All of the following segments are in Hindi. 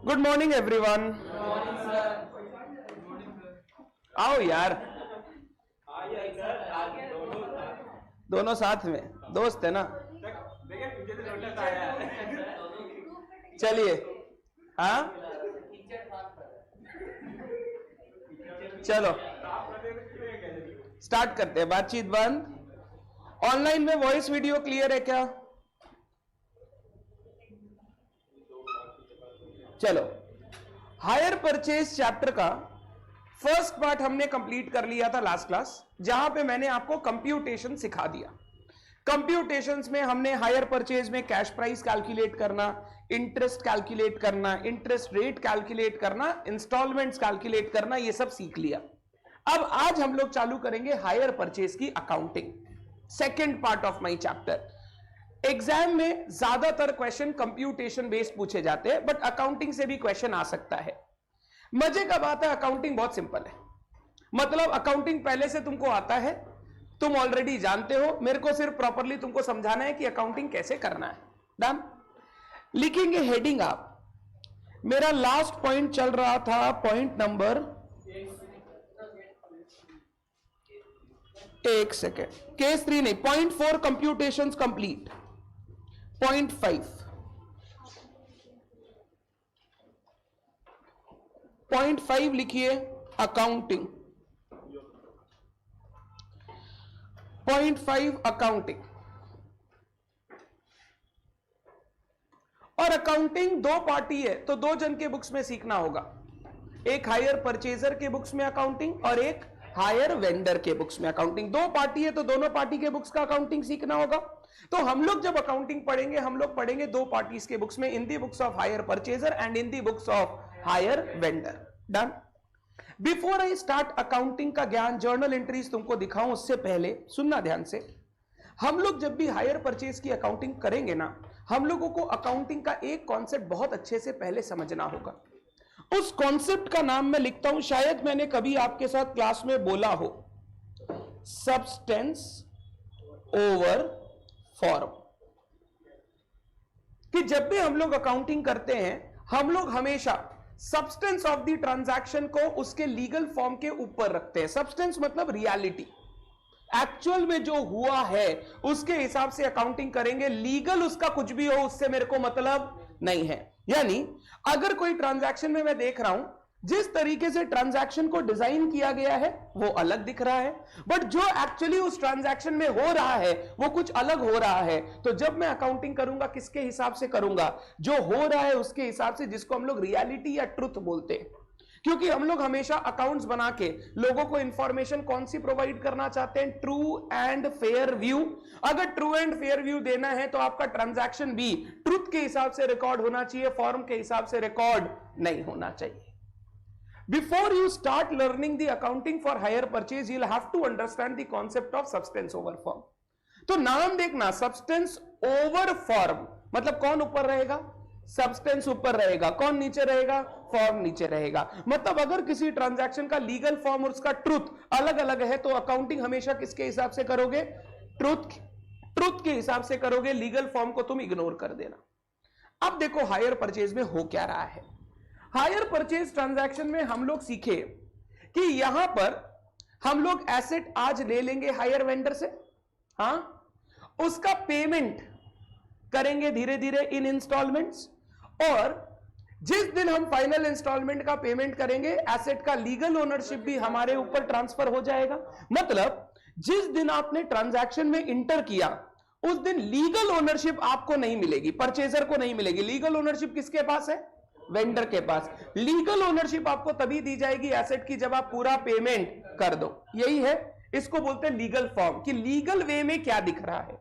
Good morning everyone. आओ यार, दोनों साथ में दोस्त है ना। चलिए, हाँ चलो स्टार्ट करते हैं। बातचीत बंद। ऑनलाइन में वॉइस वीडियो क्लियर है क्या? चलो, हायर परचेज चैप्टर का फर्स्ट पार्ट हमने कंप्लीट कर लिया था लास्ट क्लास, जहां पे मैंने आपको कंप्यूटेशन सिखा दिया। कंप्यूटेशंस में हमने हायर परचेज में कैश प्राइस कैलकुलेट करना, इंटरेस्ट कैलकुलेट करना, इंटरेस्ट रेट कैलकुलेट करना, इंस्टॉलमेंट्स कैलकुलेट करना, ये सब सीख लिया। अब आज हम लोग चालू करेंगे हायर परचेज की accounting, second part of my chapter. Exam में ज्यादातर क्वेश्चन कंप्यूटेशन बेस्ड पूछे जाते हैं, बट अकाउंटिंग से भी क्वेश्चन आ सकता है। मजे का बात है, अकाउंटिंग बहुत सिंपल है। मतलब अकाउंटिंग पहले से तुमको आता है, तुम ऑलरेडी जानते हो, मेरे को सिर्फ प्रॉपरली तुमको समझाना है कि अकाउंटिंग कैसे करना है। डन। लिखेंगे हेडिंग आप। मेरा लास्ट पॉइंट चल रहा था पॉइंट नंबर, एक सेकेंड, केस 3 नहीं, point 4 computations complete. Point 5, point 5 लिखिए अकाउंटिंग। Point 5 accounting. और अकाउंटिंग दो पार्टी है, तो दो जन के बुक्स में सीखना होगा। एक हायर परचेजर के बुक्स में अकाउंटिंग और एक हायर वेंडर के बुक्स में अकाउंटिंग। दो पार्टी है तो दोनों पार्टी के बुक्स का अकाउंटिंग सीखना होगा। तो हम लोग जब अकाउंटिंग पढ़ेंगे, हम लोग पढ़ेंगे दो पार्टीज के बुक्स में, in the books of hire purchaser and in the books of hire vendor. Done. Before I start accounting का ज्ञान, जर्नल एंट्रीज तुमको दिखाऊं उससे पहले सुनना ध्यान से। हम लोग जब भी हायर परचेज की अकाउंटिंग करेंगे ना, हम लोगों को अकाउंटिंग का एक कॉन्सेप्ट बहुत अच्छे से पहले समझना होगा। उस कॉन्सेप्ट का नाम मैं लिखता हूं, शायद मैंने कभी आपके साथ क्लास में बोला हो, सब्सटेंस ओवर फॉर्म। कि जब भी हम लोग अकाउंटिंग करते हैं, हम लोग हमेशा सब्सटेंस ऑफ द ट्रांजैक्शन को उसके लीगल फॉर्म के ऊपर रखते हैं। सब्सटेंस मतलब रियलिटी, एक्चुअल में जो हुआ है उसके हिसाब से अकाउंटिंग करेंगे। लीगल उसका कुछ भी हो, उससे मेरे को मतलब नहीं है। यानी अगर कोई ट्रांजैक्शन में मैं देख रहा हूं, जिस तरीके से ट्रांजैक्शन को डिजाइन किया गया है वो अलग दिख रहा है, बट जो एक्चुअली उस ट्रांजैक्शन में हो रहा है वो कुछ अलग हो रहा है, तो जब मैं अकाउंटिंग करूंगा किसके हिसाब से करूंगा? जो हो रहा है उसके हिसाब से, जिसको हम लोग रियलिटी या ट्रुथ बोलते हैं। क्योंकि हम लोग हमेशा अकाउंट्स बना के लोगों को इंफॉर्मेशन कौन सी प्रोवाइड करना चाहते हैं? True and fair view. अगर ट्रू एंड फेयर व्यू देना है तो आपका ट्रांजैक्शन भी ट्रुथ के हिसाब से रिकॉर्ड होना चाहिए, फॉर्म के हिसाब से रिकॉर्ड नहीं होना चाहिए। Before you start learning the accounting for hire purchase, you'll have to understand the concept of substance over form. तो नाम देखना, substance over form, मतलब कौन ऊपर रहेगा? सब्सटेंस ऊपर रहेगा, कौन नीचे रहेगा? फॉर्म नीचे रहेगा। मतलब अगर किसी ट्रांजैक्शन का लीगल फॉर्म और उसका ट्रुथ अलग अलग है, तो अकाउंटिंग हमेशा किसके हिसाब से करोगे? ट्रुथ के हिसाब से करोगे, लीगल फॉर्म को तुम इग्नोर कर देना। अब देखो हायर परचेज में हो क्या रहा है। हायर परचेज ट्रांजैक्शन में हम लोग सीखे कि यहां पर हम लोग एसेट आज ले लेंगे हायर वेंडर से, हां, उसका पेमेंट करेंगे धीरे धीरे इन इंस्टॉलमेंट्स, और जिस दिन हम फाइनल इंस्टॉलमेंट का पेमेंट करेंगे, एसेट का लीगल ओनरशिप भी हमारे ऊपर ट्रांसफर हो जाएगा। मतलब जिस दिन आपने ट्रांजैक्शन में इंटर किया, उस दिन लीगल ओनरशिप आपको नहीं मिलेगी, परचेजर को नहीं मिलेगी। लीगल ओनरशिप किसके पास है? वेंडर के पास। लीगल ओनरशिप आपको तभी दी जाएगी एसेट की जब आप पूरा पेमेंट कर दो। यही है, इसको बोलते हैं लीगल फॉर्म, कि लीगल वे में क्या दिख रहा है।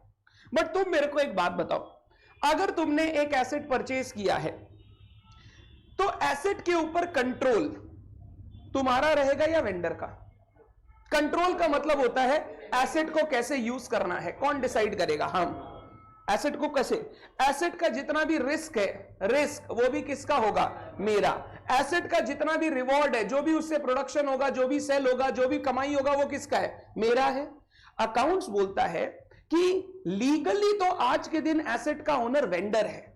बट तुम मेरे को एक बात बताओ, अगर तुमने एक एसेट परचेज किया है, तो एसेट के ऊपर कंट्रोल तुम्हारा रहेगा या वेंडर का? कंट्रोल का मतलब होता है एसेट को कैसे यूज करना है, कौन डिसाइड करेगा? हम। एसेट को कैसे, एसेट का जितना भी रिस्क है, रिस्क वो भी किसका होगा? मेरा। एसेट का जितना भी रिवॉर्ड है, जो भी उससे प्रोडक्शन होगा, जो भी सेल होगा, जो भी कमाई होगा, वो किसका है? मेरा है। अकाउंट्स बोलता है कि लीगली तो आज के दिन एसेट का ओनर वेंडर है,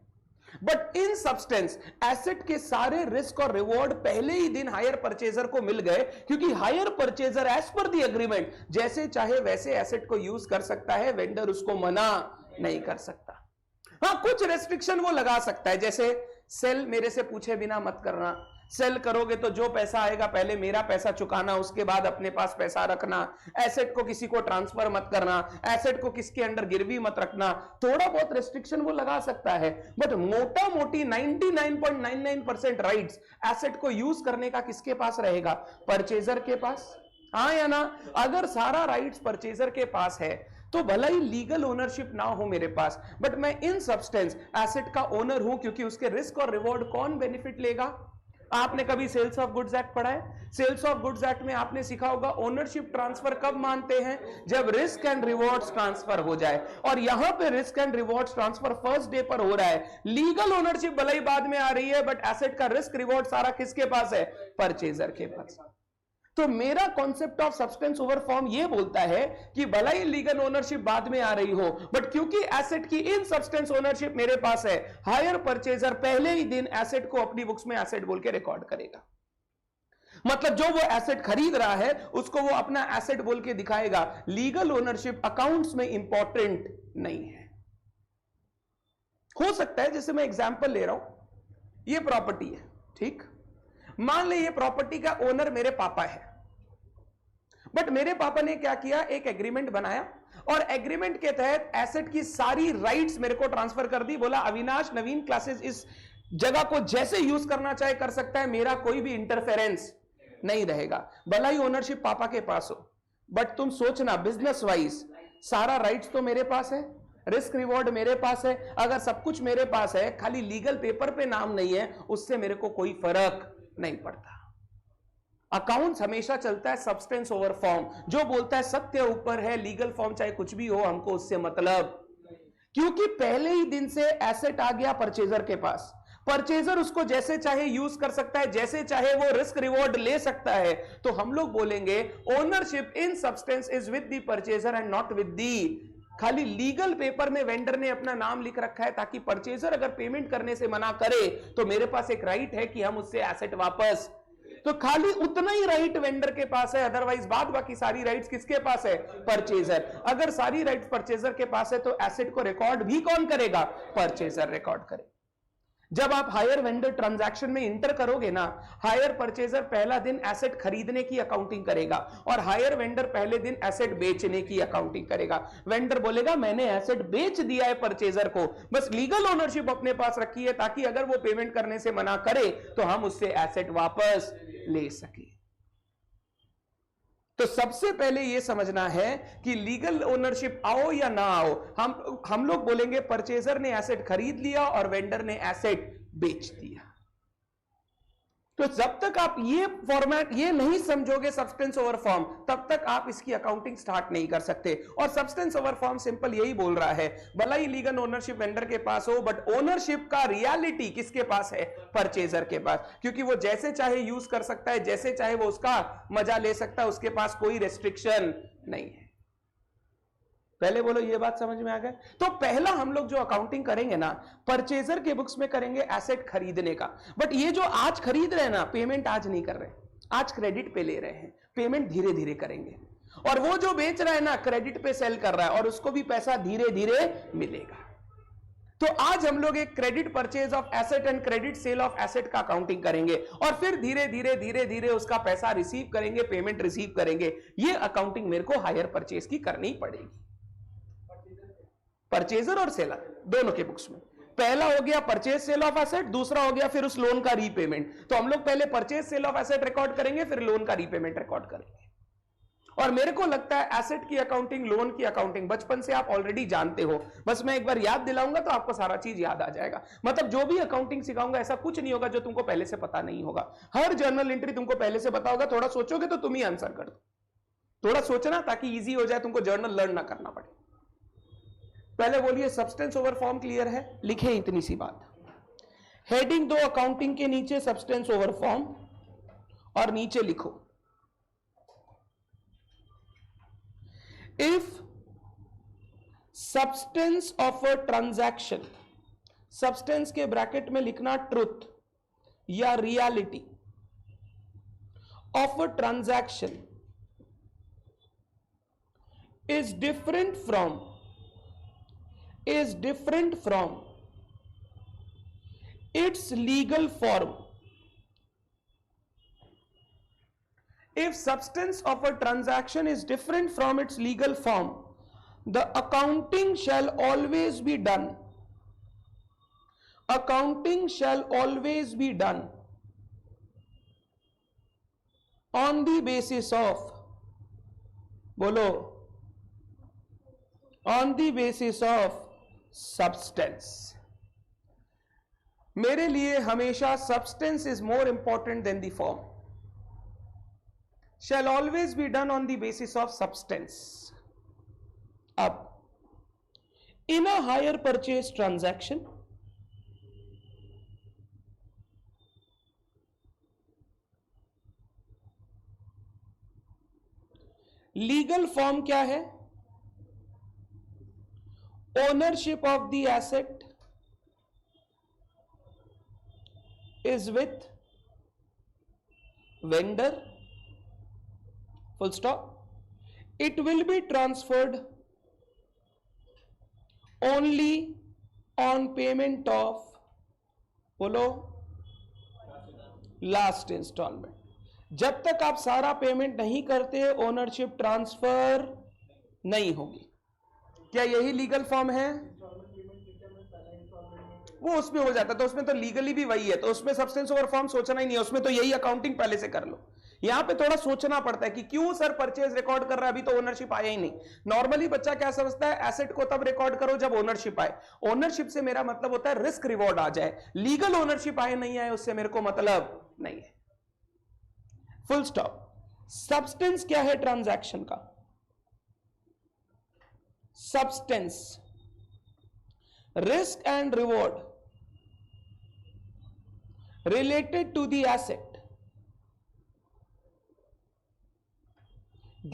बट इन सब्सटेंस एसेट के सारे रिस्क और रिवॉर्ड पहले ही दिन हायर परचेजर को मिल गए, क्योंकि hire purchaser as per the agreement जैसे चाहे वैसे एसेट को यूज कर सकता है, वेंडर उसको मना नहीं कर सकता। हां, कुछ रेस्ट्रिक्शन वो लगा सकता है, जैसे सेल मेरे से पूछे बिना मत करना, सेल करोगे तो जो पैसा आएगा पहले मेरा पैसा चुकाना, उसके बाद अपने पास पैसा रखना, एसेट को किसी को ट्रांसफर मत करना, एसेट को किसके अंडर गिरवी मत रखना, थोड़ा बहुत रेस्ट्रिक्शन वो लगा सकता है, बट मोटा मोटी 99.99% राइट्स एसेट को यूज करने का किसके पास रहेगा? परचेजर के पास। हाँ या ना? अगर सारा राइट्स परचेजर के पास है तो भला ही लीगल ओनरशिप ना हो मेरे पास, बट मैं इन सब्सटेंस एसेट का ओनर हूं, क्योंकि उसके रिस्क और रिवॉर्ड कौन बेनिफिट लेगा? आपने कभी सेल्स ऑफ गुड्स एक्ट पढ़ा है? सेल्स ऑफ गुड्स एक्ट में आपने सीखा होगा ओनरशिप ट्रांसफर कब मानते हैं? जब रिस्क एंड रिवॉर्ड्स ट्रांसफर हो जाए, और यहां पे risk and rewards transfer first day पर हो रहा है। लीगल ओनरशिप भले ही बाद में आ रही है, बट एसेट का रिस्क रिवॉर्ड सारा किसके पास है? परचेजर के पास। तो मेरा concept of substance over form ये बोलता है कि भला ही लीगल ओनरशिप बाद में आ रही हो, बट क्योंकि एसेट की इन सब्सटेंस ओनरशिप मेरे पास है, हायर परचेजर पहले ही दिन एसेट को अपनी बुक्स में एसेट बोल के रिकॉर्ड करेगा। मतलब जो वो एसेट खरीद रहा है उसको वो अपना एसेट बोल के दिखाएगा। लीगल ओनरशिप अकाउंट्स में इंपॉर्टेंट नहीं है। हो सकता है, जैसे मैं एग्जांपल ले रहा हूं, ये प्रॉपर्टी है, ठीक, मान ले ये प्रॉपर्टी का ओनर मेरे पापा है, बट मेरे पापा ने क्या किया, एक एग्रीमेंट बनाया और एग्रीमेंट के तहत एसेट की सारी राइट्स मेरे को ट्रांसफर कर दी। बोला अविनाश नवीन क्लासेस इस जगह को जैसे यूज करना चाहे कर सकता है, मेरा कोई भी इंटरफेरेंस नहीं रहेगा। भला ही ओनरशिप पापा के पास हो, बट तुम सोचना बिजनेस वाइज सारा राइट्स तो मेरे पास है, रिस्क रिवॉर्ड मेरे पास है, अगर सब कुछ मेरे पास है, खाली लीगल पेपर पे नाम नहीं है, उससे मेरे को कोई फर्क नहीं पड़ता। अकाउंट्स हमेशा चलता है सब्सटेंस ओवर फॉर्म, जो बोलता है सत्य ऊपर है, लीगल फॉर्म चाहे कुछ भी हो, हमको उससे मतलब, क्योंकि पहले ही दिन से एसेट आ गया परचेजर के पास, परचेजर उसको जैसे चाहे यूज कर सकता है, जैसे चाहे वो रिस्क रिवॉर्ड ले सकता है। तो हम लोग बोलेंगे ownership in substance is with the purchaser and not with the, खाली लीगल पेपर में वेंडर ने अपना नाम लिख रखा है, ताकि परचेजर अगर पेमेंट करने से मना करे तो मेरे पास एक राइट है कि हम उससे एसेट वापस, तो खाली उतना ही राइट वेंडर के पास है, अदरवाइज बाद बाकी सारी राइट्स किसके पास है? परचेजर। अगर सारी राइट्स परचेजर के पास है तो एसेट को रिकॉर्ड भी कौन करेगा? परचेजर रिकॉर्ड करेगा। जब आप हायर वेंडर ट्रांजैक्शन में इंटर करोगे ना, हायर परचेजर पहला दिन एसेट खरीदने की अकाउंटिंग करेगा और हायर वेंडर पहले दिन एसेट बेचने की अकाउंटिंग करेगा। वेंडर बोलेगा मैंने एसेट बेच दिया है परचेजर को, बस लीगल ओनरशिप अपने पास रखी है, ताकि अगर वो पेमेंट करने से मना करे तो हम उससे एसेट वापस ले सके। तो सबसे पहले यह समझना है कि लीगल ओनरशिप आओ या ना आओ, हम लोग बोलेंगे परचेजर ने एसेट खरीद लिया और वेंडर ने एसेट बेच दिया। तो जब तक आप ये फॉर्मेट ये नहीं समझोगे सब्सटेंस ओवर फॉर्म, तब तक आप इसकी अकाउंटिंग स्टार्ट नहीं कर सकते। और सब्सटेंस ओवर फॉर्म सिंपल यही बोल रहा है, भला ही लीगल ओनरशिप वेंडर के पास हो, बट ओनरशिप का रियलिटी किसके पास है? परचेजर के पास, क्योंकि वो जैसे चाहे यूज कर सकता है, जैसे चाहे वो उसका मजा ले सकता है, उसके पास कोई रेस्ट्रिक्शन नहीं है। पहले बोलो ये बात समझ में आ गया? तो पहला हम लोग जो अकाउंटिंग करेंगे ना, परचेजर के बुक्स में करेंगे एसेट खरीदने का। बट ये जो आज खरीद रहे हैं ना, पेमेंट आज नहीं कर रहे, आज क्रेडिट पे ले रहे हैं, पेमेंट धीरे धीरे करेंगे। और वो जो बेच रहा है ना, क्रेडिट पे सेल कर रहा है और उसको भी पैसा धीरे धीरे मिलेगा। तो आज हम लोग एक credit purchase of asset and credit sale of asset का अकाउंटिंग करेंगे और फिर धीरे धीरे उसका पैसा रिसीव करेंगे, पेमेंट रिसीव करेंगे। ये अकाउंटिंग मेरे को हायर परचेज की करनी पड़ेगी, परचेजर और सेलर दोनों के बुक्स में। पहला हो गया परचेज सेल ऑफ एसेट, दूसरा हो गया फिर उस लोन का रीपेमेंट। तो हम लोग पहले purchase sale of asset record करेंगे, फिर लोन का रीपेमेंट रिकॉर्ड करेंगे। और मेरे को लगता है एसेट की अकाउंटिंग, लोन की अकाउंटिंग बचपन से आप ऑलरेडी जानते हो, बस मैं एक बार याद दिलाऊंगा तो आपको सारा चीज याद आ जाएगा। मतलब जो भी अकाउंटिंग सिखाऊंगा ऐसा कुछ नहीं होगा जो तुमको पहले से पता नहीं होगा। हर जर्नल एंट्री तुमको पहले से पता होगा, थोड़ा सोचोगे तो तुम ही आंसर कर दो। थोड़ा सोचना ताकि इजी हो जाए, तुमको जर्नल लर्न ना करना पड़े। पहले बोलिए सब्सटेंस ओवर फॉर्म क्लियर है? लिखे इतनी सी बात, हेडिंग दो अकाउंटिंग के नीचे सब्सटेंस ओवर फॉर्म और नीचे लिखो if substance of a transaction, substance के ब्रैकेट में लिखना ट्रुथ या reality of a transaction is different from its legal form. If substance of a transaction is different from its legal form, the accounting shall always be done. Accounting shall always be done on the basis of, बोलो, on the basis of substance. मेरे लिए हमेशा substance is more important than the form. Shall always be done on the basis of substance. अब in a hire purchase transaction, legal form क्या है? Ownership of the asset is with vendor, full stop. It will be transferred only on payment of, बोलो, लास्ट इंस्टॉलमेंट. जब तक आप सारा पेमेंट नहीं करते ओनरशिप ट्रांसफर नहीं होगी. क्या यही लीगल फॉर्म है? वो उसमें हो जाता, तो उसमें तो लीगली भी वही है, तो उसमें सब्सटेंस ओवर फॉर्म सोचना ही नहीं है, उसमें तो यही अकाउंटिंग पहले से कर लो. यहां पे थोड़ा सोचना पड़ता है कि क्यों सर परचेज रिकॉर्ड कर रहा है, अभी तो ओनरशिप आया ही नहीं. नॉर्मली बच्चा क्या समझता है, एसेट को तब रिकॉर्ड करो जब ओनरशिप आए. ओनरशिप से मेरा मतलब होता है रिस्क रिवॉर्ड आ जाए. लीगल ओनरशिप आए नहीं आए उससे मेरे को मतलब नहीं है. Full stop. सब्सटेंस क्या है ट्रांजैक्शन का? Substance, risk and reward related to the asset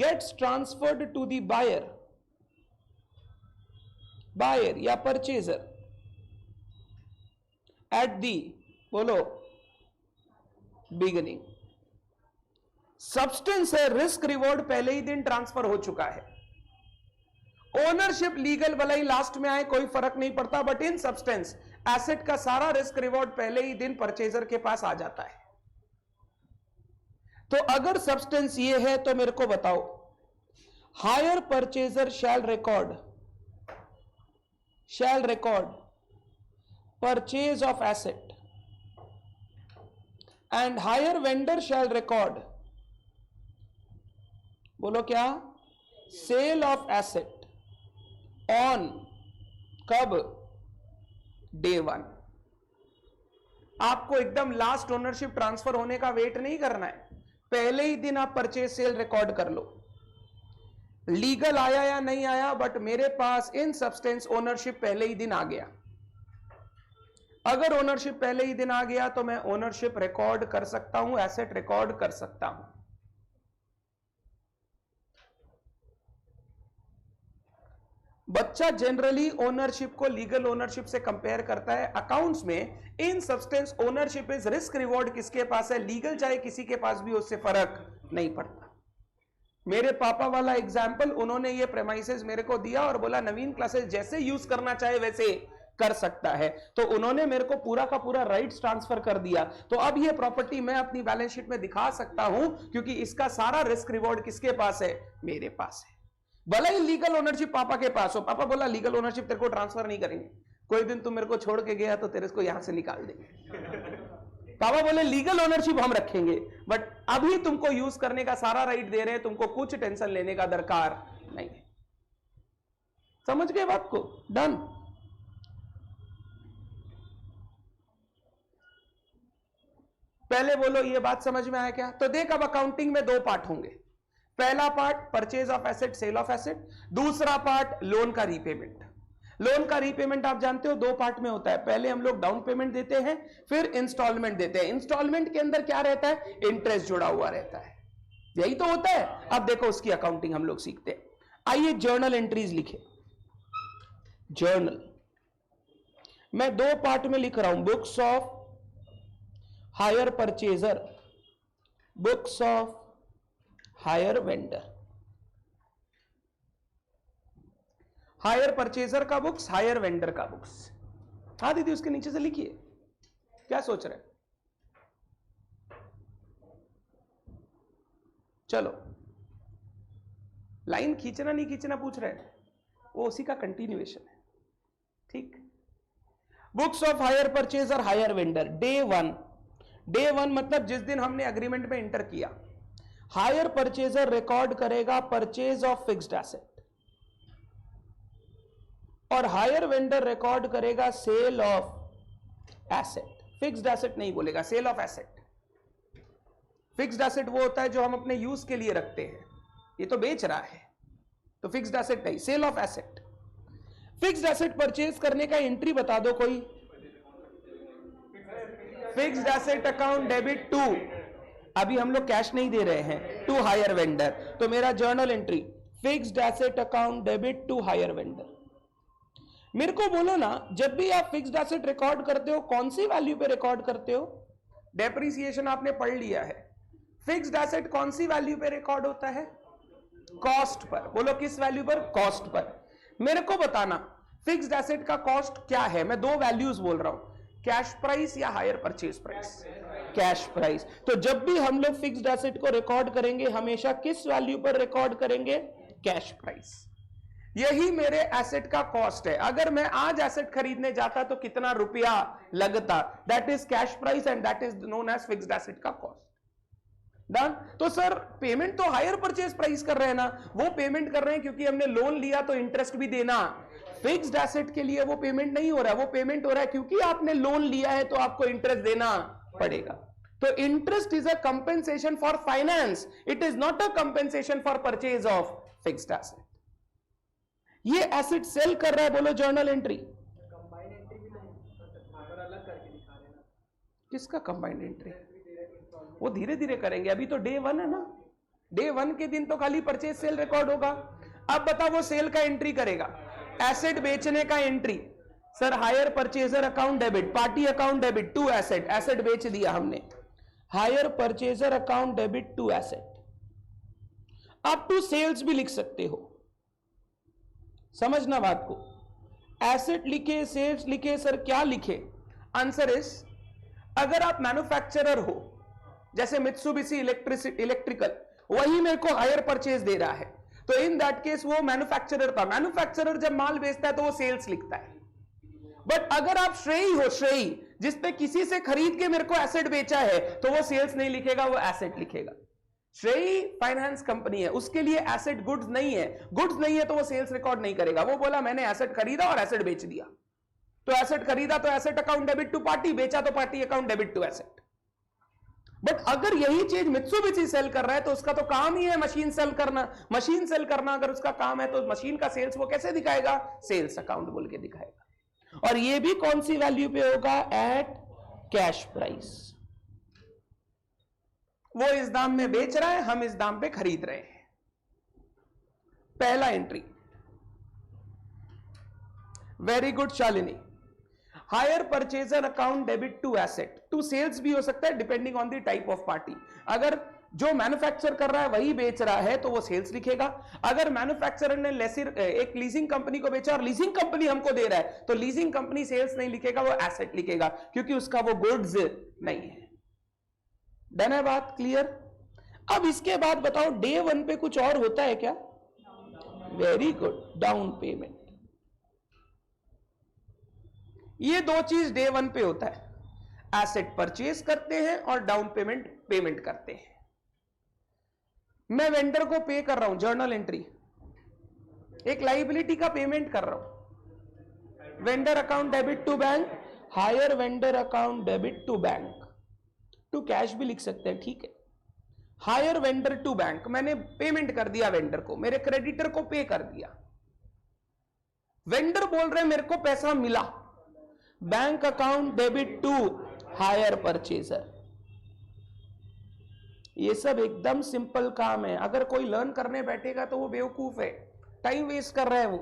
gets transferred to the buyer या purchaser at the, बोलो, beginning. Substance है, risk reward पहले ही दिन ट्रांसफर हो चुका है. ओनरशिप लीगल वाला ही लास्ट में आए कोई फर्क नहीं पड़ता, बट इन सब्सटेंस एसेट का सारा रिस्क रिवॉर्ड पहले ही दिन परचेजर के पास आ जाता है. तो अगर सब्सटेंस ये है तो मेरे को बताओ, hire purchaser shall record purchase of asset and hire vendor shall record, बोलो क्या, सेल ऑफ एसेट ऑन, कब, डे 1. आपको एकदम लास्ट ओनरशिप ट्रांसफर होने का वेट नहीं करना है, पहले ही दिन आप परचेज सेल रिकॉर्ड कर लो. लीगल आया या नहीं आया, बट मेरे पास इन सब्सटेंस ओनरशिप पहले ही दिन आ गया. अगर ओनरशिप पहले ही दिन आ गया तो मैं ओनरशिप रिकॉर्ड कर सकता हूं, एसेट रिकॉर्ड कर सकता हूं. बच्चा जनरली ओनरशिप को लीगल ओनरशिप से कंपेयर करता है. अकाउंट्स में in substance ownership is risk reward किसके पास है, लीगल चाहे किसी के पास भी, उससे फर्क नहीं पड़ता. मेरे पापा वाला एग्जाम्पल, उन्होंने ये प्रेमाइसेस मेरे को दिया और बोला नवीन क्लासेस जैसे यूज करना चाहे वैसे कर सकता है. तो उन्होंने मेरे को पूरा का पूरा राइट्स ट्रांसफर कर दिया. तो अब ये प्रॉपर्टी मैं अपनी बैलेंस शीट में दिखा सकता हूं, क्योंकि इसका सारा रिस्क रिवॉर्ड किसके पास है, मेरे पास है. भले ही लीगल ओनरशिप पापा के पास हो. पापा बोला लीगल ओनरशिप तेरे को ट्रांसफर नहीं करेंगे, कोई दिन तुम मेरे को छोड़ के गया तो तेरे को यहां से निकाल देंगे. पापा बोले लीगल ओनरशिप हम रखेंगे, बट अभी तुमको यूज करने का सारा राइट दे रहे हैं, तुमको कुछ टेंशन लेने का दरकार नहीं है. समझ गए बात को? डन. पहले बोलो ये बात समझ में आया क्या? तो देख, अब अकाउंटिंग में 2 पार्ट होंगे. पहला part purchase of asset, sale of asset. दूसरा पार्ट लोन का रीपेमेंट. लोन का रीपेमेंट आप जानते हो 2 पार्ट में होता है. पहले हम लोग डाउन पेमेंट देते हैं, फिर इंस्टॉलमेंट देते हैं. इंस्टॉलमेंट के अंदर क्या रहता है, इंटरेस्ट जुड़ा हुआ रहता है. यही तो होता है. अब देखो उसकी अकाउंटिंग हम लोग सीखते हैं. आइए जर्नल एंट्रीज लिखे. जर्नल। मैं दो पार्ट में लिख रहा हूं, books of hire purchaser, books of hire vendor. Hire purchaser का बुक्स, हायर वेंडर का बुक्स। हाँ दीदी, उसके नीचे से लिखिए, क्या सोच रहे हैं? चलो, लाइन खींचना नहीं खींचना पूछ रहे हैं, वो उसी का कंटिन्यूएशन है, ठीक। Books of hire purchaser, hire vendor, day one. Day one मतलब जिस दिन हमने अग्रीमेंट में इंटर किया। हायर परचेजर रिकॉर्ड करेगा परचेज ऑफ फिक्स्ड एसेट और हायर वेंडर रिकॉर्ड करेगा sale of asset. Fixed asset नहीं बोलेगा, sale of asset. Fixed asset वो होता है जो हम अपने यूज के लिए रखते हैं, ये तो बेच रहा है, तो फिक्स्ड एसेट नहीं, sale of asset. Fixed asset purchase करने का एंट्री बता दो कोई। Fixed asset account debit to, अभी हम लोग कैश नहीं दे रहे हैं, टू हायर वेंडर, तो मेरा journal entry fixed asset account debit to hire vendor. मेरे को बोलो ना, जब भी आप फिक्स्ड एसेट रिकॉर्ड करते हो कौन सी वैल्यू पे रिकॉर्ड करते हो? डेप्रिसिएशन आपने पढ़ लिया है। फिक्स्ड एसेट कौन सी वैल्यू पे रिकॉर्ड होता है? Cost per. बोलो किस वैल्यू पर? Cost per. मेरे को बताना फिक्स्ड एसेट का कॉस्ट क्या है। मैं दो वैल्यूज बोल रहा हूं, कैश प्राइस या higher purchase price? Cash price. तो जब भी हम लोग फिक्स्ड एसेट को रिकॉर्ड करेंगे हमेशा किस वैल्यू पर रिकॉर्ड करेंगे? Cash price. यही मेरे एसेट का कॉस्ट है। अगर मैं आज एसेट खरीदने जाता तो कितना रुपया लगता, that is cash price and that is known as fixed asset का कॉस्ट। डन। तो सर पेमेंट तो हायर परचेज प्राइस कर रहे हैं ना, वो पेमेंट कर रहे हैं क्योंकि हमने लोन लिया तो इंटरेस्ट भी देना। फिक्स्ड एसेट के लिए वो पेमेंट नहीं हो रहा है, वो पेमेंट हो रहा है क्योंकि आपने लोन लिया है तो आपको इंटरेस्ट देना पड़ेगा। तो interest is a compensation for finance, it is not a compensation for purchase of fixed asset. ये एसेट सेल कर रहा है, बोलो जर्नल एंट्री। कंबाइंड एंट्री भी नहीं अलग करके दिखा रहे हैं। किसका कंबाइंड एंट्री? वो धीरे धीरे करेंगे, अभी तो डे वन है ना। डे वन के दिन तो खाली परचेज सेल रिकॉर्ड होगा। अब बताओ वो सेल का एंट्री करेगा, एसेट बेचने का एंट्री। Sir hire purchaser account debit, party account debit to asset, asset बेच दिया हमने, hire purchaser account debit to asset. आप टू सेल्स भी लिख सकते हो, समझना बात को। एसेट लिखे, सेल्स लिखे, सर क्या लिखे? आंसर इज, अगर आप मैन्युफैक्चरर हो, जैसे मित्सुबिशी इलेक्ट्रिकल, वही मेरे को हायर परचेज दे रहा है, तो इन दैट केस वो मैन्युफैक्चरर था। मैन्युफैक्चरर जब माल बेचता है तो वो सेल्स लिखता है। बट अगर आप श्रेयी हो, श्रेयी जिसपे किसी से खरीद के मेरे को एसेट बेचा है, तो वो सेल्स नहीं लिखेगा, वो एसेट लिखेगा। श्रेयी फाइनेंस कंपनी है, उसके लिए एसेट गुड्स नहीं है, गुड्स नहीं है तो वो सेल्स रिकॉर्ड नहीं करेगा। वो बोला मैंने एसेट खरीदा और एसेट बेच दिया, तो एसेट खरीदा तो asset account debit to party, बेचा तो party account debit to asset. But अगर यही चीज मित्सुबिशी सेल कर रहा है तो उसका तो काम ही है मशीन सेल करना। मशीन सेल करना अगर उसका काम है तो मशीन का सेल्स वो कैसे दिखाएगा? सेल्स अकाउंट बोल के दिखाएगा। और ये भी कौन सी वैल्यू पे होगा? At cash price. वो इस दाम में बेच रहा है, हम इस दाम पे खरीद रहे हैं। पहला entry. Very good Shalini. Hire purchaser account debit to asset, to sales भी हो सकता है depending on the type of party. अगर जो मैन्युफैक्चर कर रहा है वही बेच रहा है तो वो सेल्स लिखेगा। अगर मैन्युफैक्चरर ने एक लीजिंग कंपनी को बेचा और लीजिंग कंपनी हमको दे रहा है तो लीजिंग कंपनी सेल्स नहीं लिखेगा, वो एसेट लिखेगा क्योंकि उसका वो गुड्स नहीं है। डन है बात? क्लियर? अब इसके बाद बताओ डे वन पे कुछ और होता है क्या? Very good, down payment. ये दो चीज डे वन पे होता है, एसेट परचेज करते हैं और डाउन पेमेंट करते हैं। मैं वेंडर को पे कर रहा हूं, जर्नल एंट्री, एक लाइबिलिटी का पेमेंट कर रहा हूं। Vendor account debit to bank, hire vendor account debit to bank, to cash भी लिख सकते हैं, ठीक है। हायर वेंडर टू बैंक, मैंने पेमेंट कर दिया वेंडर को, मेरे क्रेडिटर को पे कर दिया। वेंडर बोल रहे मेरे को पैसा मिला, bank account debit to hire purchaser. ये सब एकदम सिंपल काम है। अगर कोई लर्न करने बैठेगा तो वो बेवकूफ है, टाइम वेस्ट कर रहा है वो।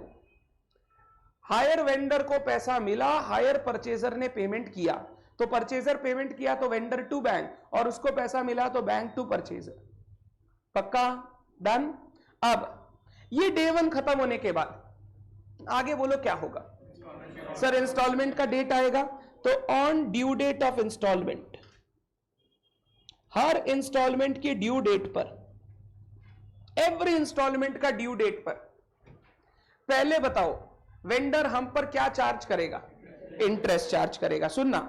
हायर वेंडर को पैसा मिला, हायर परचेजर ने पेमेंट किया, तो परचेजर पेमेंट किया तो वेंडर टू बैंक, और उसको पैसा मिला तो बैंक टू परचेजर। पक्का? डन। अब ये डे 1 खत्म होने के बाद आगे बोलो क्या होगा? सर इंस्टॉलमेंट का डेट आएगा, तो on due date of installment, हर इंस्टॉलमेंट की ड्यू डेट पर, एवरी इंस्टॉलमेंट का ड्यू डेट पर, पहले बताओ वेंडर हम पर क्या चार्ज करेगा? इंटरेस्ट चार्ज करेगा। सुनना,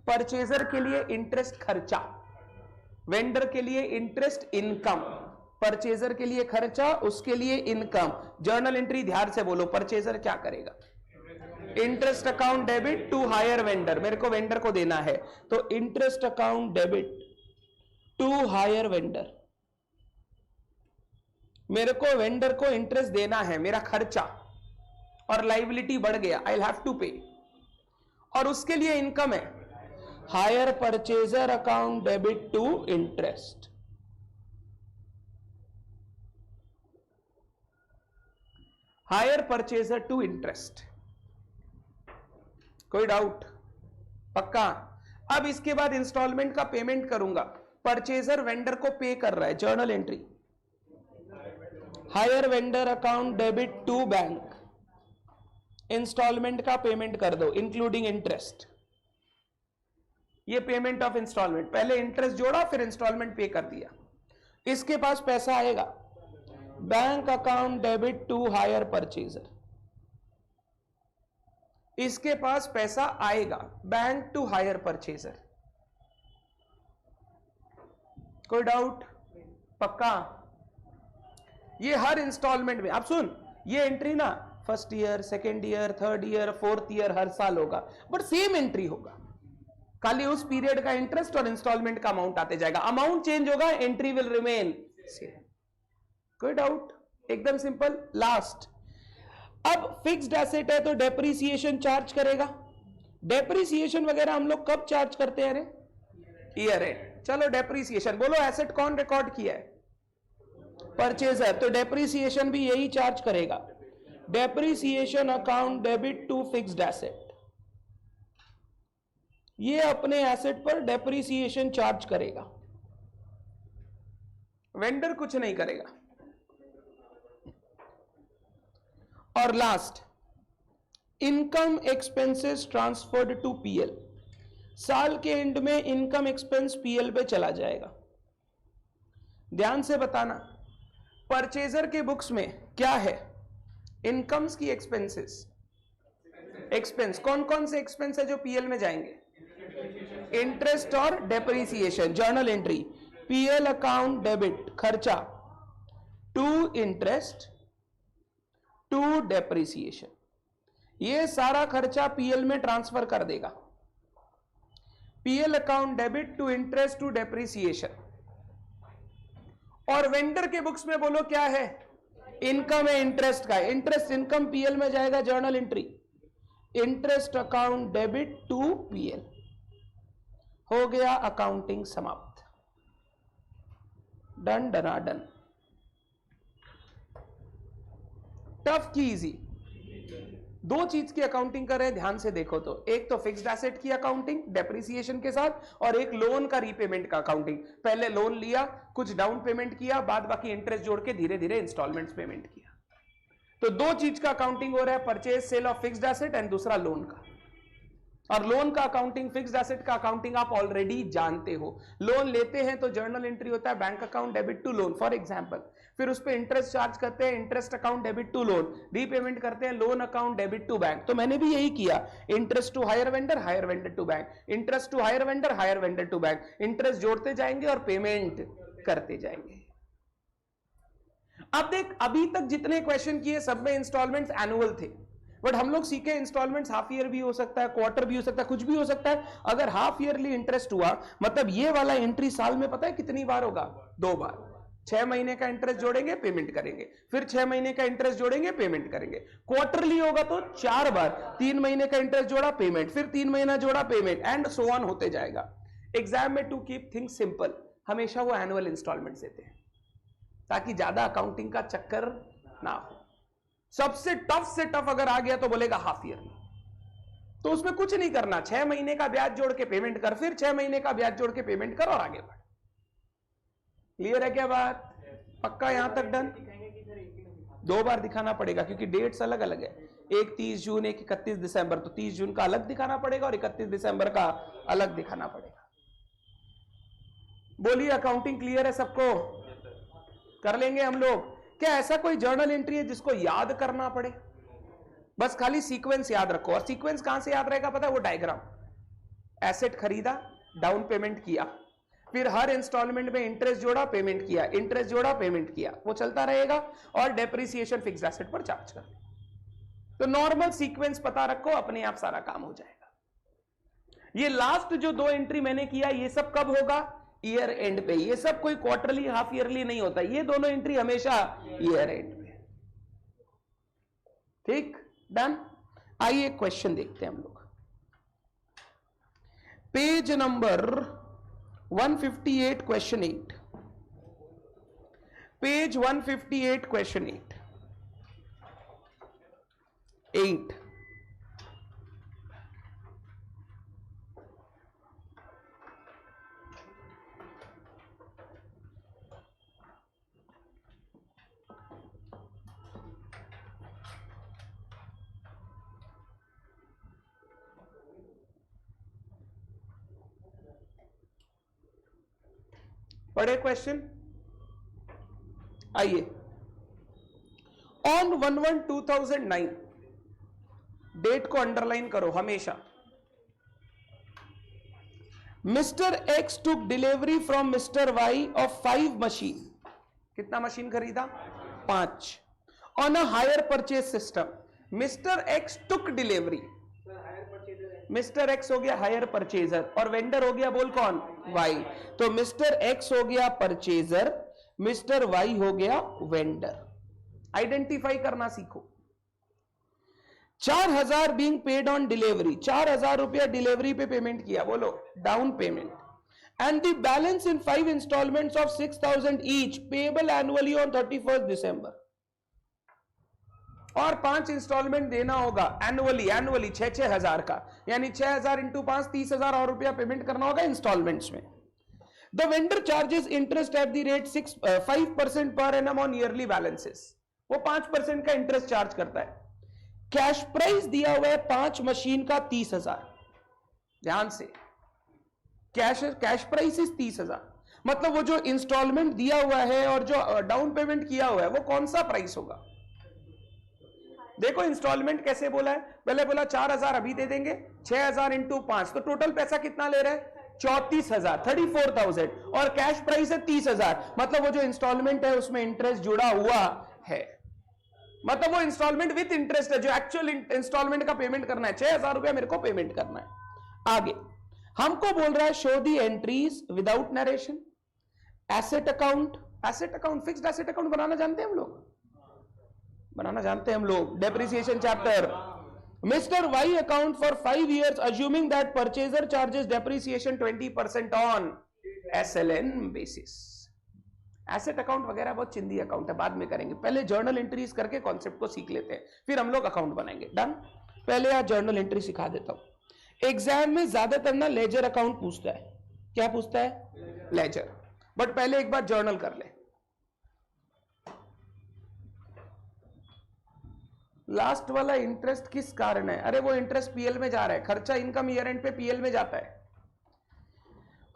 परचेजर के लिए इंटरेस्ट खर्चा, वेंडर के लिए इंटरेस्ट इनकम, परचेजर के लिए खर्चा, उसके लिए इनकम। जर्नल एंट्री ध्यान से बोलो, परचेजर क्या करेगा? Interest account debit to hire vendor, मेरे को वेंडर को देना है, तो interest account debit to hire vendor, मेरे को वेंडर को इंटरेस्ट देना है, मेरा खर्चा और लाइबिलिटी बढ़ गया, आई हैव टू पे, और उसके लिए इनकम है, hire purchaser account debit to interest. Hire purchaser to interest. कोई डाउट? पक्का? अब इसके बाद इंस्टॉलमेंट का पेमेंट करूंगा, परचेजर वेंडर को पे कर रहा है, journal entry, hire vendor account debit to bank, installment का पेमेंट कर दो इंक्लूडिंग इंटरेस्ट। ये पेमेंट ऑफ इंस्टॉलमेंट, पहले इंटरेस्ट जोड़ा फिर इंस्टॉलमेंट पे कर दिया। इसके पास पैसा आएगा, bank account debit to hire purchaser, इसके पास पैसा आएगा, बैंक टू हायर परचेजर। कोई डाउट? पक्का? ये हर इंस्टॉलमेंट में, अब सुन, ये एंट्री ना first year, second year, third year, fourth year हर साल होगा, बट सेम एंट्री होगा, खाली उस पीरियड का इंटरेस्ट और इंस्टॉलमेंट का अमाउंट आते जाएगा, अमाउंट चेंज होगा, एंट्री विल रिमेन सेम। कोई डाउट? एकदम सिंपल। लास्ट, अब फिक्स्ड एसेट है तो डेप्रिसिएशन चार्ज करेगा। डेप्रिसिएशन वगैरह हम लोग कब चार्ज करते हैं? अरे ईयर एंड। चलो डेप्रिसिएशन बोलो, एसेट कौन रिकॉर्ड किया है? परचेजर, तो डेप्रिसिएशन भी यही चार्ज करेगा, depreciation account debit to fixed asset, ये अपने एसेट पर डेप्रिसिएशन चार्ज करेगा, वेंडर कुछ नहीं करेगा। और last, income expenses transferred to PL, साल के एंड में इनकम एक्सपेंस पीएल पे चला जाएगा। ध्यान से बताना, परचेजर के बुक्स में क्या है? इनकम्स की एक्सपेंसेस, एक्सपेंस कौन कौन से एक्सपेंस है जो पीएल में जाएंगे? इंटरेस्ट और depreciation. Journal entry, PL account debit खर्चा टू इंटरेस्ट टू डेप्रिसिएशन, ये सारा खर्चा पीएल में ट्रांसफर कर देगा। PL account debit to interest to depreciation. और वेंडर के बुक्स में बोलो क्या है? इनकम है इंटरेस्ट का, इंटरेस्ट इनकम पीएल में जाएगा, journal entry, interest account debit to PL. हो गया अकाउंटिंग समाप्त। डन डना डन। टफ की इजी, दो चीज की अकाउंटिंग कर रहे हैं, ध्यान से देखो तो, एक तो फिक्स्ड एसेट की अकाउंटिंग डेप्रिसिएशन के साथ, और एक लोन का रीपेमेंट का अकाउंटिंग। पहले लोन लिया, कुछ डाउन पेमेंट किया, बाद बाकी इंटरेस्ट जोड़ के धीरे धीरे इंस्टॉलमेंट्स पेमेंट किया। तो दो चीज का अकाउंटिंग हो रहा है, purchase sale of fixed asset and दूसरा लोन का। और लोन का अकाउंटिंग, फिक्स्ड एसेट का अकाउंटिंग आप ऑलरेडी जानते हो। लोन लेते हैं तो जर्नल एंट्री होता है bank account debit to loan for example, फिर उस पे इंटरेस्ट चार्ज करते हैं, interest account debit to loan, repayment करते हैं loan account debit to bank. तो मैंने भी यही किया, interest to hire vendor to bank, interest to hire vendor to bank, interest जोड़ते जाएंगे और पेमेंट करते जाएंगे। अब देख, अभी तक जितने क्वेश्चन किए सब में इंस्टॉलमेंट्स एनुअल थे, बट हम लोग सीखे इंस्टॉलमेंट्स हाफ ईयर भी हो सकता है, क्वार्टर भी हो सकता है, कुछ भी हो सकता है। अगर हाफ ईयरली इंटरेस्ट हुआ, मतलब ये वाला एंट्री साल में पता है कितनी बार होगा? 2 बार। 6 महीने का इंटरेस्ट जोड़ेंगे, पेमेंट करेंगे, फिर 6 महीने का इंटरेस्ट जोड़ेंगे, पेमेंट करेंगे। क्वार्टरली होगा तो 4 बार, 3 महीने का इंटरेस्ट जोड़ा, पेमेंट, फिर 3 महीना जोड़ा, पेमेंट, एंड सो ऑन होते जाएगा। एग्जाम में टू कीप थिंग्स सिंपल हमेशा वो एनुअल इंस्टॉलमेंट देते हैं, ताकि ज्यादा अकाउंटिंग का चक्कर ना हो। सबसे टफ से टफ अगर आ गया तो बोलेगा हाफ ईयरली। तो उसमें कुछ नहीं करना, 6 महीने का ब्याज जोड़ के पेमेंट कर, फिर 6 महीने का ब्याज जोड़ के पेमेंट कर और आगे बढ़। क्लियर है क्या बात? पक्का यहां तक डन? 2 बार दिखाना पड़ेगा क्योंकि डेट्स अलग अलग है, एक 30 जून एक 31 दिसंबर, तो 30 जून का अलग दिखाना पड़ेगा और 31 दिसंबर का अलग दिखाना पड़ेगा। बोलिए अकाउंटिंग क्लियर है सबको? कर लेंगे हम लोग। क्या ऐसा कोई जर्नल एंट्री है जिसको याद करना पड़े? बस खाली सीक्वेंस याद रखो। और सीक्वेंस कहां से याद रहेगा पता है? वो डायग्राम। एसेट खरीदा, डाउन पेमेंट किया, फिर हर इंस्टॉलमेंट में इंटरेस्ट जोड़ा, पेमेंट किया, इंटरेस्ट जोड़ा, पेमेंट किया, वो चलता रहेगा। और डेप्रिसिएशन फिक्स एसेट पर चार्ज कर। तो नॉर्मल सीक्वेंस पता रखो, अपने आप सारा काम हो जाएगा। ये लास्ट जो 2 एंट्री मैंने किया, ये सब कब होगा? ईयर एंड पे। ये सब कोई क्वार्टरली हाफ ईयरली नहीं होता, ये दोनों एंट्री हमेशा ईयर एंड पे। ठीक, डन। आइए क्वेश्चन देखते हैं हम लोग। Page number 158 question 8। Page 158 question 8। पढ़े क्वेश्चन? आइए। ऑन 1/1/2009, डेट को अंडरलाइन करो हमेशा। Mister X took delivery from mister Y of 5 machine. कितना मशीन खरीदा? 5। On a hire purchase system, mister X took delivery. Mister X हो गया हायर परचेजर और वेंडर हो गया, बोल कौन? वाई। तो मिस्टर एक्स हो गया परचेजर, मिस्टर वाई हो गया वेंडर। आइडेंटिफाई करना सीखो। 4000 बीइंग पेड ऑन डिलीवरी, 4000 रुपया डिलीवरी पे पेमेंट किया, बोलो down payment. And the balance in 5 installments of 6000 each payable annually on 31 December. और 5 इंस्टॉलमेंट देना होगा एनुअली 6-6 हजार का, यानी 6000 इंटू 5 30,000 और रुपया पेमेंट करना होगा इंस्टॉलमेंट्स में। The vendor charges interest at the rate 5% per annum on yearly balances. वो 5% का इंटरेस्ट चार्ज करता है। कैश प्राइस दिया हुआ है 5 मशीन का 30,000। ध्यान से, कैश प्राइस इज 30,000, मतलब वो जो इंस्टॉलमेंट दिया हुआ है और जो डाउन पेमेंट किया हुआ है वो कौन सा प्राइस होगा? देखो इंस्टॉलमेंट कैसे बोला है, पहले बोला 4000 अभी दे देंगे, 6000 इंटू 5, तो टोटल पैसा कितना ले रहे हैं? 34,000, 34,000। और कैश प्राइस है 30,000, मतलब वो जो इंस्टॉलमेंट है उसमें इंटरेस्ट जुड़ा हुआ है, मतलब वो इंस्टॉलमेंट विथ इंटरेस्ट है। जो एक्चुअल इंस्टॉलमेंट का पेमेंट करना है 6000 रुपया मेरे को पेमेंट करना है। आगे हमको बोल रहा है show the entries without narration. Asset account, asset account, fixed asset account बनाना जानते हैं हम लोग? बनाना जानते हैं हम लोग, depreciation chapter. Mister Y account for 5 years assuming that purchaser charges depreciation 20% on SLN basis। Asset account वगैरह बहुत चिंदी अकाउंट है, बाद में करेंगे, पहले जर्नल एंट्रीज करके कॉन्सेप्ट को सीख लेते हैं, फिर हम लोग अकाउंट बनाएंगे। डन। पहले आज जर्नल एंट्री सिखा देता हूं। एग्जाम में ज्यादातर ना लेजर अकाउंट पूछता है। क्या पूछता है? लेजर। बट पहले एक बार जर्नल कर ले। लास्ट वाला इंटरेस्ट किस कारण है? अरे वो इंटरेस्ट पीएल में जा रहा है, खर्चा इनकम ईयर एंड पे पीएल में जाता है।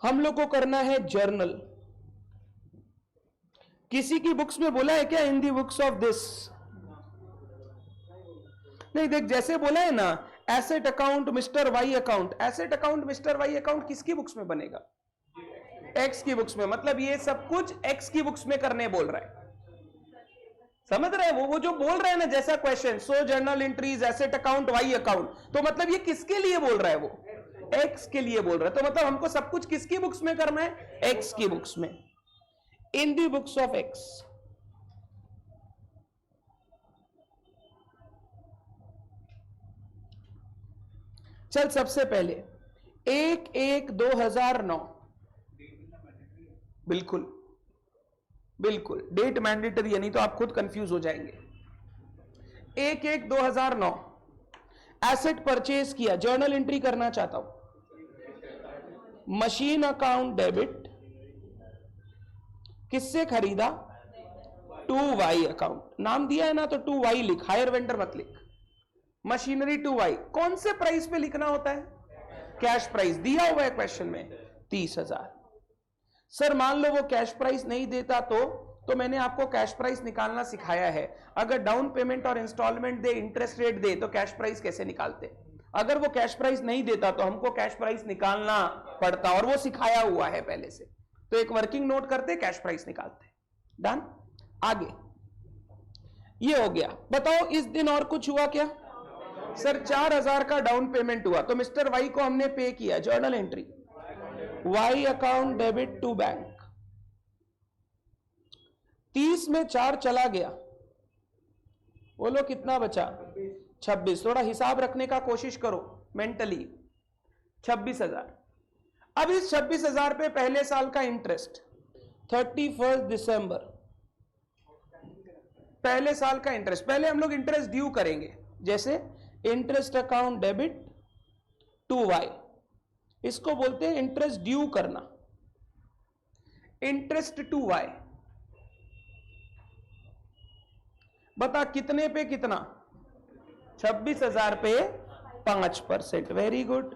हम लोग को करना है जर्नल। किसी की बुक्स में बोला है क्या in the books of this? नहीं, देख जैसे बोला है ना asset account mister Y account, asset account mister Y account किसकी बुक्स में बनेगा? एक्स की बुक्स में। मतलब ये सब कुछ एक्स की बुक्स में करने बोल रहा है, समझ रहे हैं? वो जो बोल रहे हैं ना, जैसा question so journal entries asset account Y account, तो मतलब ये किसके लिए बोल रहा है? वो एक्स के लिए बोल रहा है। तो मतलब हमको सब कुछ किसकी बुक्स में करना है? एक्स की बुक्स में। In the books of x. चल सबसे पहले 1/1/2009, बिल्कुल डेट मैंडेटरी है, नहीं तो आप खुद कंफ्यूज हो जाएंगे। 1/1/2009 एसेट परचेज किया, जर्नल एंट्री करना चाहता हूं, मशीन अकाउंट डेबिट, किससे खरीदा? 2Y अकाउंट, नाम दिया है ना तो 2Y लिख, हायर वेंडर मत लिख, मशीनरी 2Y। कौन से प्राइस पे लिखना होता है? कैश प्राइस दिया हुआ है क्वेश्चन में 30,000। सर मान लो वो कैश प्राइस नहीं देता तो मैंने आपको कैश प्राइस निकालना सिखाया है। अगर डाउन पेमेंट और इंस्टॉलमेंट दे, इंटरेस्ट रेट दे, तो कैश प्राइस कैसे निकालते? अगर वो कैश प्राइस नहीं देता तो हमको कैश प्राइस निकालना पड़ता, और वो सिखाया हुआ है पहले से। तो एक वर्किंग नोट करते, कैश प्राइस निकालते। डन। आगे ये हो गया। बताओ इस दिन और कुछ हुआ क्या? सर 4,000 का डाउन पेमेंट हुआ, तो मिस्टर वाई को हमने पे किया, journal entry, Y account debit to bank. 30 में 4 चला गया, बोलो कितना बचा? 26। थोड़ा हिसाब रखने का कोशिश करो मेंटली। 26,000। अब इस 26,000 पे पहले साल का इंटरेस्ट 31 दिसंबर, पहले साल का इंटरेस्ट, पहले हम लोग इंटरेस्ट ड्यू करेंगे। जैसे interest account debit to Y, इसको बोलते हैं इंटरेस्ट ड्यू करना, इंटरेस्ट टू वाई। बता कितने पे कितना? 26,000 पे 5%। वेरी गुड,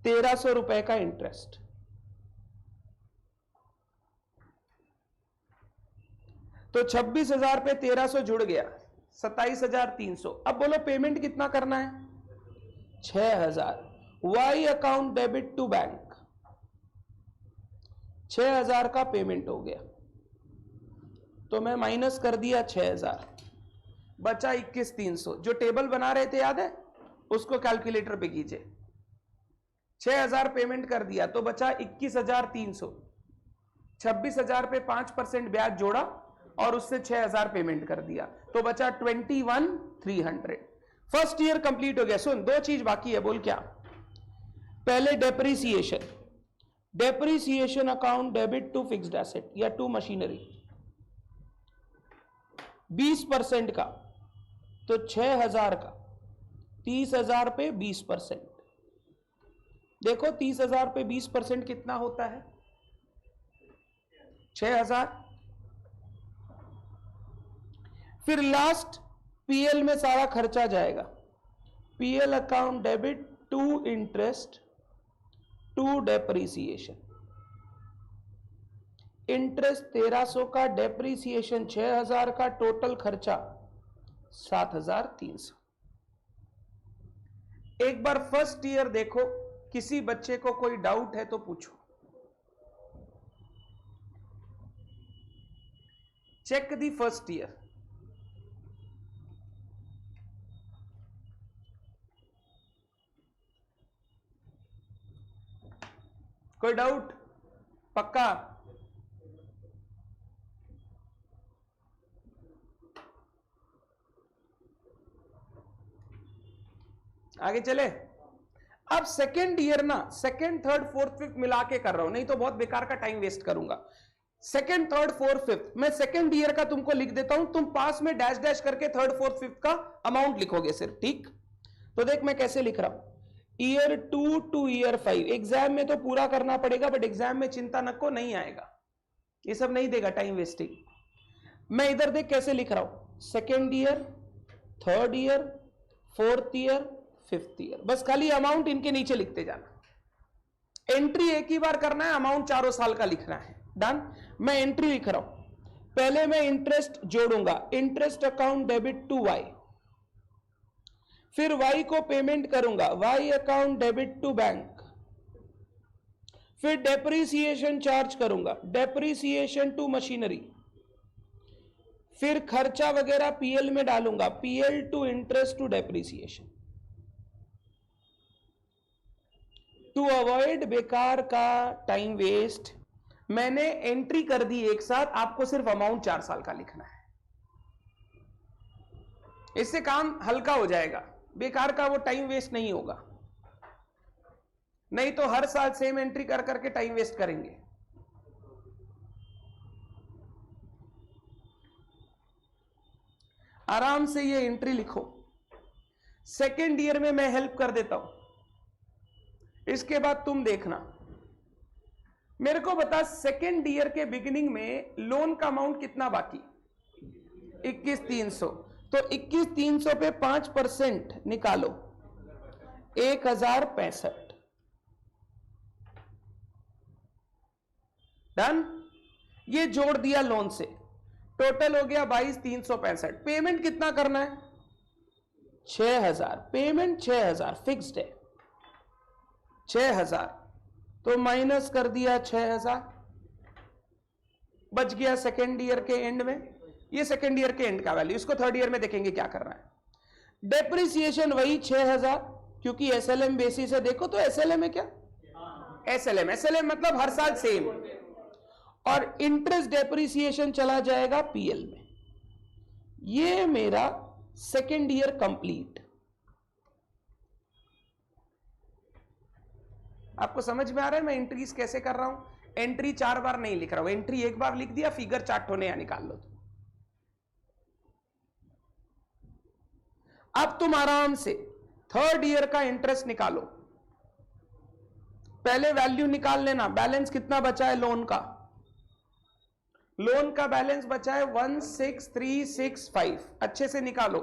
1,300 रुपए का इंटरेस्ट। तो 26,000 पे 1,300 जुड़ गया, 27,300। अब बोलो पेमेंट कितना करना है? 6,000। Y account debit to bank, 6,000 का पेमेंट हो गया, तो मैं माइनस कर दिया 6,000, बचा 21,300। जो टेबल बना रहे थे याद है, उसको कैलकुलेटर पे कीजिए। 6,000 पेमेंट कर दिया तो बचा 21,300। 26,000 पे 5% ब्याज जोड़ा और उससे 6,000 पेमेंट कर दिया, तो बचा 21,300। फर्स्ट ईयर कंप्लीट हो गया। सुन, 2 चीज बाकी है, बोल क्या? पहले depreciation, depreciation account debit to fixed asset या टू मशीनरी, 20% का, तो 6,000 का, 30,000 पे 20%। देखो 30,000 पे 20% कितना होता है? 6,000। फिर लास्ट पीएल में सारा खर्चा जाएगा, PL account debit to interest to depreciation. Interest 1,300 का, डेप्रीसिएशन 6,000 का, टोटल खर्चा 7,300। एक बार फर्स्ट ईयर देखो, किसी बच्चे को कोई डाउट है तो पूछो। Check the first year. कोई डाउट? पक्का? आगे चले। अब सेकेंड ईयर ना, सेकेंड थर्ड फोर्थ फिफ्थ मिला के कर रहा हूं, नहीं तो बहुत बेकार का टाइम वेस्ट करूंगा। सेकेंड थर्ड फोर्थ फिफ्थ मैं सेकेंड ईयर का तुमको लिख देता हूं, तुम पास में डैश डैश करके थर्ड फोर्थ फिफ्थ का अमाउंट लिखोगे सिर्फ, ठीक? तो देख मैं कैसे लिख रहा हूं, ईयर 2 टू ईयर 5। एग्जाम में तो पूरा करना पड़ेगा, बट एग्जाम में चिंता नको, नहीं आएगा, ये सब नहीं देगा, टाइम वेस्टिंग। मैं इधर देख कैसे लिख रहा हूं, second year, third year, fourth year, fifth year, बस खाली अमाउंट इनके नीचे लिखते जाना। एंट्री एक ही बार करना है, अमाउंट चारों साल का लिखना है। डन। मैं एंट्री लिख रहा हूं, पहले मैं इंटरेस्ट जोड़ूंगा, interest account debit to Y, फिर वाई को पेमेंट करूंगा, Y account debit to bank, फिर डेप्रीसिएशन चार्ज करूंगा, डेप्रीसिएशन टू मशीनरी, फिर खर्चा वगैरह पीएल में डालूंगा, PL to interest to depreciation. To avoid बेकार का टाइम वेस्ट मैंने एंट्री कर दी एक साथ, आपको सिर्फ अमाउंट 4 साल का लिखना है, इससे काम हल्का हो जाएगा, बेकार का वो टाइम वेस्ट नहीं होगा। नहीं तो हर साल सेम एंट्री कर करके टाइम वेस्ट करेंगे। आराम से ये एंट्री लिखो। सेकेंड ईयर में मैं हेल्प कर देता हूं, इसके बाद तुम देखना। मेरे को बता, सेकेंड ईयर के बिगिनिंग में लोन का अमाउंट कितना बाकी? 21,300। तो 21,300 पे 5% निकालो, 1,065। डन। ये जोड़ दिया लोन से, टोटल हो गया 22,365। पेमेंट कितना करना है? 6,000। पेमेंट 6,000 फिक्स्ड है, 6,000। तो माइनस कर दिया 6,000, बच गया सेकेंड ईयर के एंड में। ये सेकेंड ईयर के एंड का वैल्यू, इसको थर्ड ईयर में देखेंगे क्या करना है। डेप्रिसिएशन वही 6,000, क्योंकि एसएलएम बेसिस है। देखो तो एसएलएम है क्या? एसएलएम मतलब हर साल सेम। और इंटरेस्ट डेप्रिसिएशन चला जाएगा पीएल में। ये मेरा सेकेंड ईयर कंप्लीट। आपको समझ में आ रहा है मैं एंट्रीज कैसे कर रहा हूं? एंट्री 4 बार नहीं लिख रहा हूं, एंट्री एक बार लिख दिया, फिगर चार्ट होने या निकाल लो। अब तुम आराम से थर्ड ईयर का इंटरेस्ट निकालो। पहले वैल्यू निकाल लेना, बैलेंस कितना बचा है लोन का? लोन का बैलेंस बचा है 16,365। अच्छे से निकालो।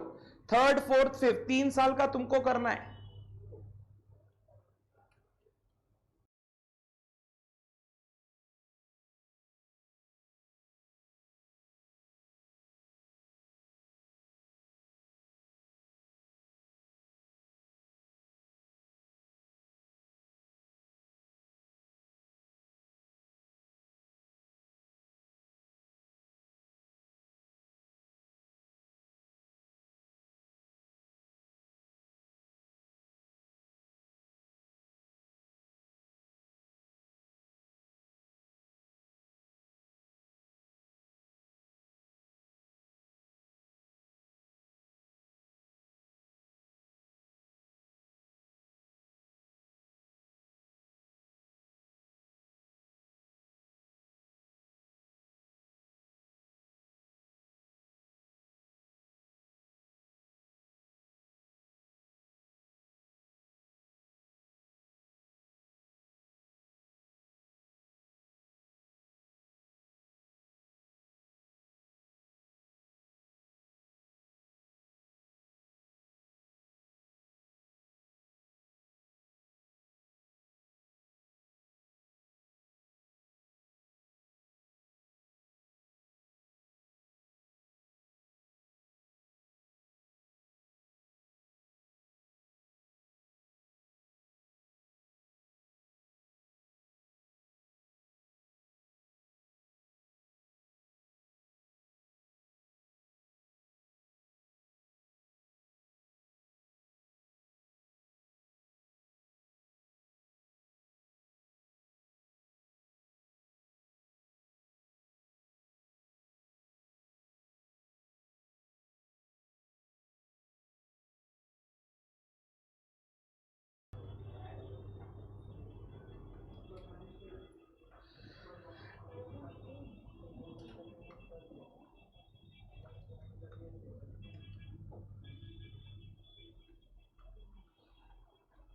थर्ड, फोर्थ, फिफ्थ, 3 साल का तुमको करना है।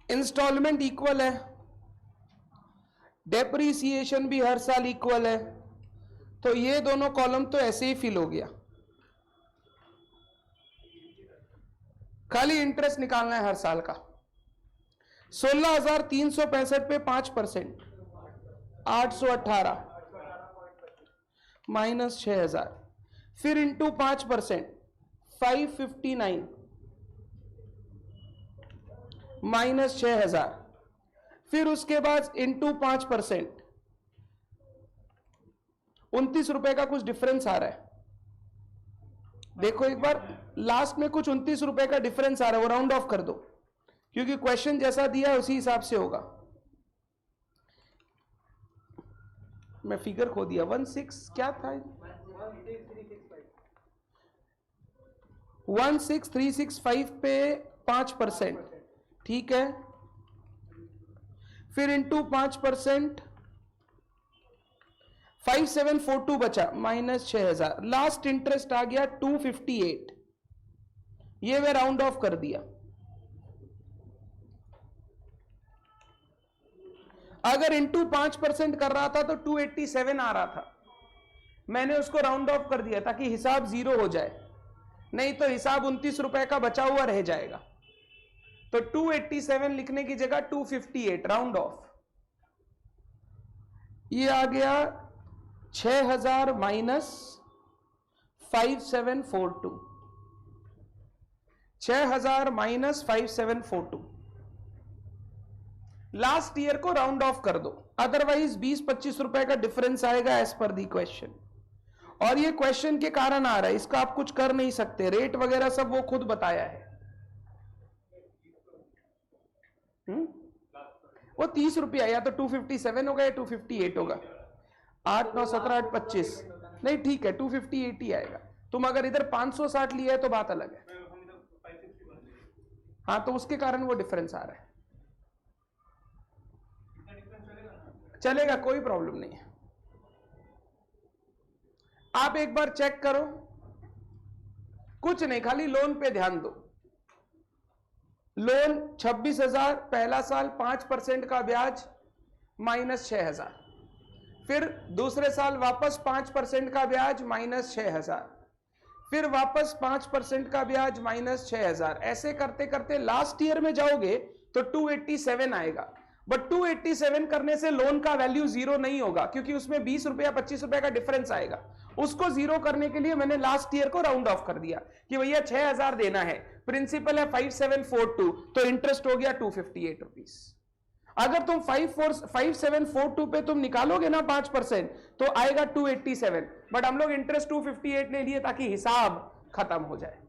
इंस्टॉलमेंट इक्वल है, डेप्रीसिएशन भी हर साल इक्वल है, तो ये दोनों कॉलम तो ऐसे ही फिल हो गया। खाली इंटरेस्ट निकालना है हर साल का। 16,365 पे 5%, 818 माइनस 6,000, फिर इंटू 5%, 559 माइनस 6,000, फिर उसके बाद इंटू 5%, 29 रुपए का कुछ डिफरेंस आ रहा है। देखो एक बार, लास्ट में कुछ 29 रुपए का डिफरेंस आ रहा है, वो राउंड ऑफ कर दो, क्योंकि क्वेश्चन जैसा दिया है उसी हिसाब से होगा। मैं फिगर खो दिया, 16 क्या था? 16,365 पे 5%, ठीक है, फिर इंटू 5%, 5742 बचा, माइनस 6,000, लास्ट इंटरेस्ट आ गया 258, ये मैं राउंड ऑफ कर दिया। अगर इंटू 5% कर रहा था तो 287 आ रहा था, मैंने उसको राउंड ऑफ कर दिया ताकि हिसाब 0 हो जाए, नहीं तो हिसाब 29 रुपए का बचा हुआ रह जाएगा। तो 287 लिखने की जगह 258 राउंड ऑफ। ये आ गया 6000 माइनस 5742, 6000 माइनस 5742। लास्ट ईयर को राउंड ऑफ कर दो, अदरवाइज 20-25 रुपए का डिफरेंस आएगा एज पर दी क्वेश्चन। और ये क्वेश्चन के कारण आ रहा है, इसका आप कुछ कर नहीं सकते, रेट वगैरह सब वो खुद बताया है। वो 30 रुपया, या तो 257 होगा या 258 होगा। 8 9 17 8 25, नहीं ठीक है 258 ही आएगा। तुम अगर इधर 560 लिया है तो बात अलग है। हाँ, तो उसके कारण वो डिफरेंस आ रहा है। चलेगा, कोई प्रॉब्लम नहीं है। आप एक बार चेक करो, कुछ नहीं, खाली लोन पे ध्यान दो। लोन 26,000 पहला साल, 5% का ब्याज माइनस 6,000, फिर दूसरे साल वापस 5% का ब्याज माइनस 6,000, फिर वापस 5% का ब्याज माइनस 6,000। ऐसे करते करते लास्ट ईयर में जाओगे तो 287 आएगा। बट 287 करने से लोन का वैल्यू 0 नहीं होगा, क्योंकि उसमें 20 रुपया 25 रुपए का डिफरेंस आएगा। उसको 0 करने के लिए मैंने लास्ट ईयर को राउंड ऑफ कर दिया कि भैया 6,000 देना है, प्रिंसिपल है 5742, तो इंटरेस्ट हो गया 258 रुपीस। अगर तुम 5742 पे तुम निकालोगे ना 5%, तो आएगा 287, बट हम लोग इंटरेस्ट 258 ले लिए ताकि हिसाब खत्म हो जाए।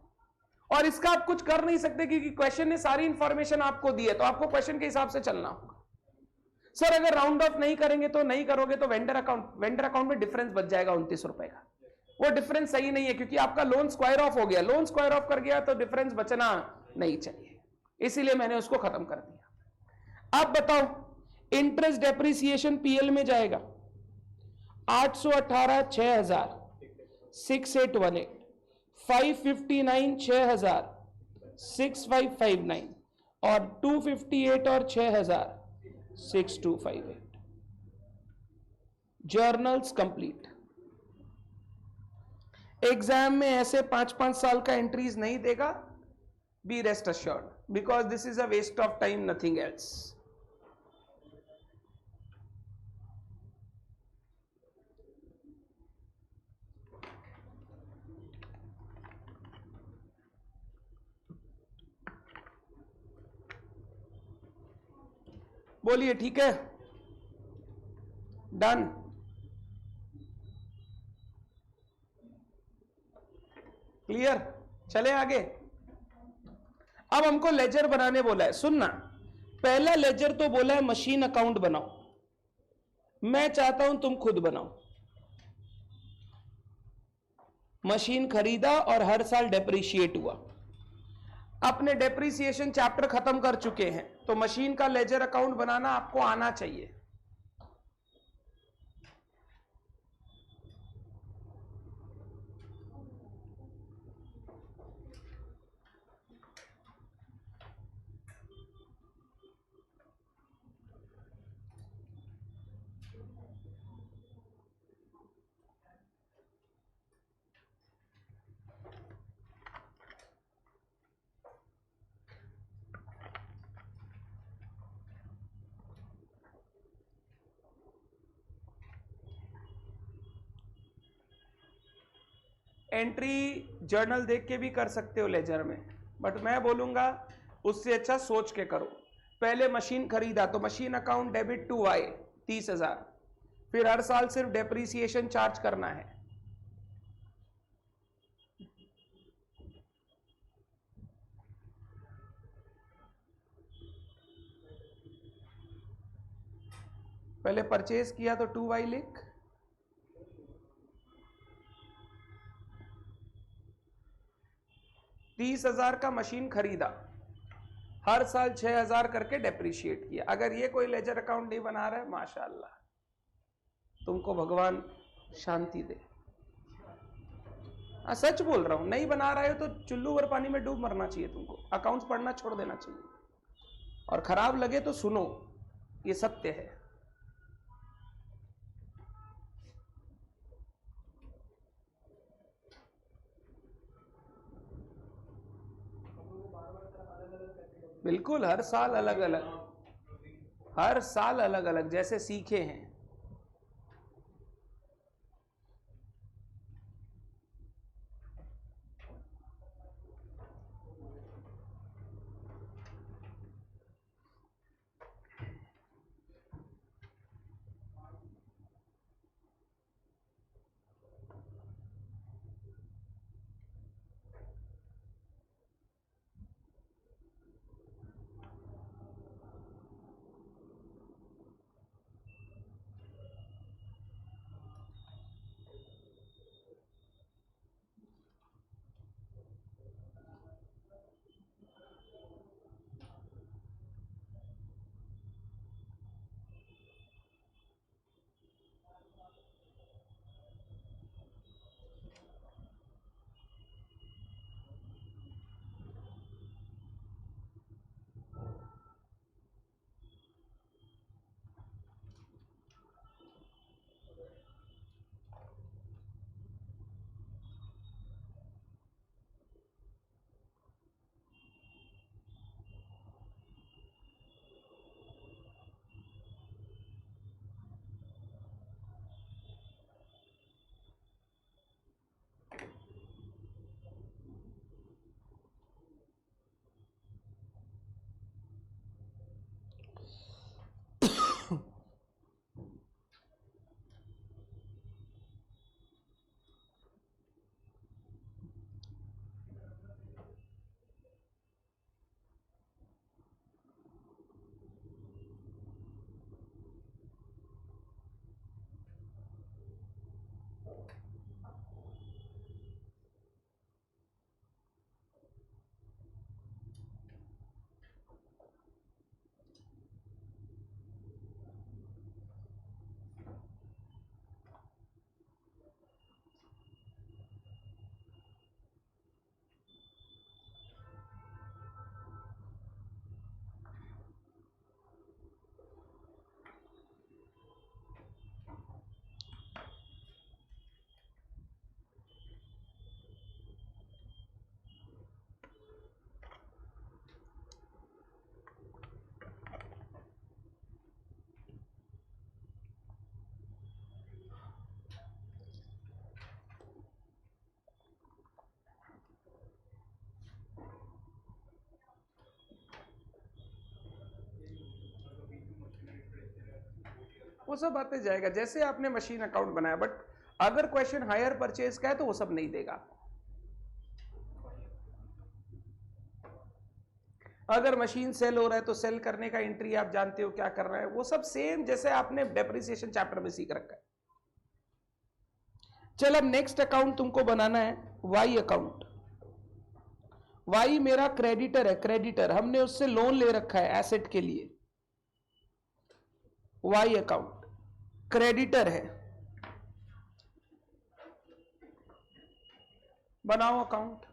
और इसका आप कुछ कर नहीं सकते क्योंकि क्वेश्चन ने सारी इंफॉर्मेशन आपको दी है, तो आपको क्वेश्चन के हिसाब से चलना होगा। सर अगर राउंड ऑफ नहीं करेंगे तो नहीं करोगे तो वेंडर अकाउंट में डिफरेंस बच जाएगा 29 रुपए का। वो डिफरेंस सही नहीं है, क्योंकि आपका लोन स्क्वायर ऑफ हो गया, लोन स्क्वायर ऑफ कर गया तो डिफरेंस बचना नहीं चाहिए, इसीलिए मैंने उसको खत्म कर दिया। अब बताओ, इंटरेस्ट डेप्रिसिएशन पीएल में जाएगा 818 6000 6818, 559 6000 6559 और 258 और 6000 6258। Journals complete. एग्जाम में ऐसे 5-5 साल का एंट्रीज नहीं देगा, be rest assured, because this is a waste of time, nothing else. बोलिए, ठीक है, डन। क्लियर, चले आगे। अब हमको लेजर बनाने बोला है, सुनना। पहला लेजर तो बोला है मशीन अकाउंट बनाओ, मैं चाहता हूं तुम खुद बनाओ। मशीन खरीदा और हर साल डेप्रिशिएट हुआ। अपने डेप्रिसिएशन चैप्टर खत्म कर चुके हैं, तो मशीन का लेजर अकाउंट बनाना आपको आना चाहिए। एंट्री जर्नल देख के भी कर सकते हो लेजर में, बट मैं बोलूंगा उससे अच्छा सोच के करो। पहले मशीन खरीदा तो machine account debit to Y 30,000, फिर हर साल सिर्फ डेप्रिसिएशन चार्ज करना है। पहले परचेज किया तो 2y लिख, $30,000 का मशीन खरीदा, हर साल 6,000 करके डेप्रिशिएट किया। अगर ये कोई लेजर अकाउंट नहीं बना रहा है, माशाअल्लाह, तुमको भगवान शांति दे। सच बोल रहा हूं, नहीं बना रहे हो तो चुल्लू भर पानी में डूब मरना चाहिए तुमको, अकाउंट्स पढ़ना छोड़ देना चाहिए। और खराब लगे तो सुनो, ये सत्य है। बिल्कुल, हर साल अलग अलग, हर साल अलग अलग, जैसे सीखे हैं। वो सब आते जाएगा, जैसे आपने मशीन अकाउंट बनाया, बट अगर क्वेश्चन हायर परचेज का है तो वो सब नहीं देगा। अगर मशीन सेल हो रहा है तो सेल करने का एंट्री आप जानते हो क्या कर रहा है, वो सब सेम जैसे आपने डेप्रिसिएशन चैप्टर में सीख रखा है। चल, अब नेक्स्ट अकाउंट तुमको बनाना है वाई अकाउंट। वाई मेरा क्रेडिटर है, क्रेडिटर, हमने उससे लोन ले रखा है एसेट के लिए। वाई अकाउंट क्रेडिटर है, बनाओ अकाउंट।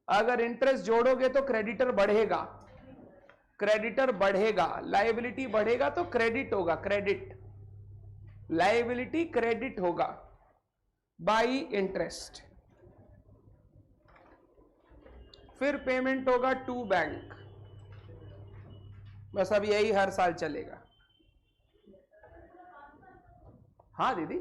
अगर इंटरेस्ट जोड़ोगे तो क्रेडिटर बढ़ेगा, क्रेडिटर बढ़ेगा, लायबिलिटी बढ़ेगा तो क्रेडिट होगा, क्रेडिट, लायबिलिटी क्रेडिट होगा बाई इंटरेस्ट। फिर पेमेंट होगा टू बैंक, बस अब यही हर साल चलेगा। हाँ दीदी,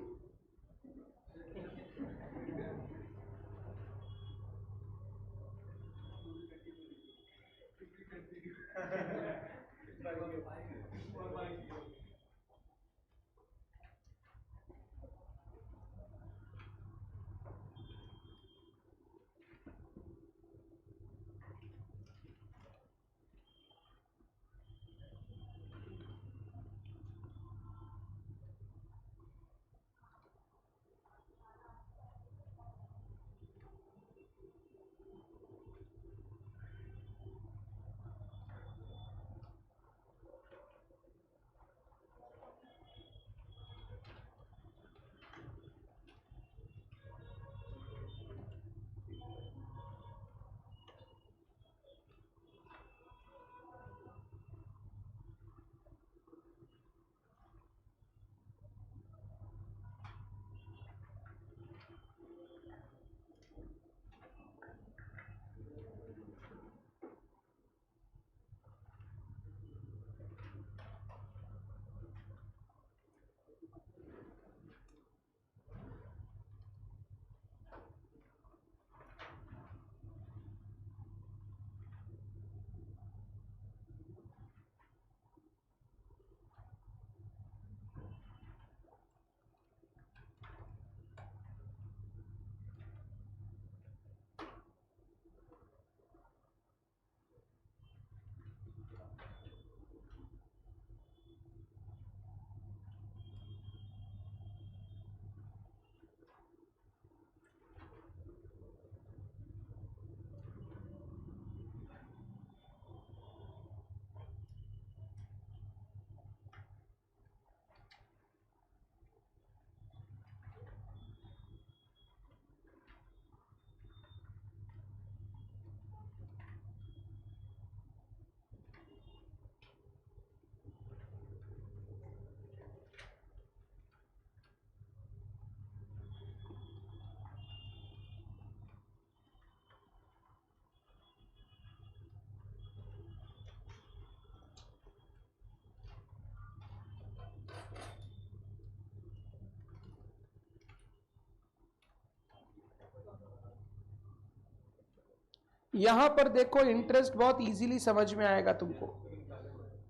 यहां पर देखो इंटरेस्ट बहुत इजीली समझ में आएगा तुमको।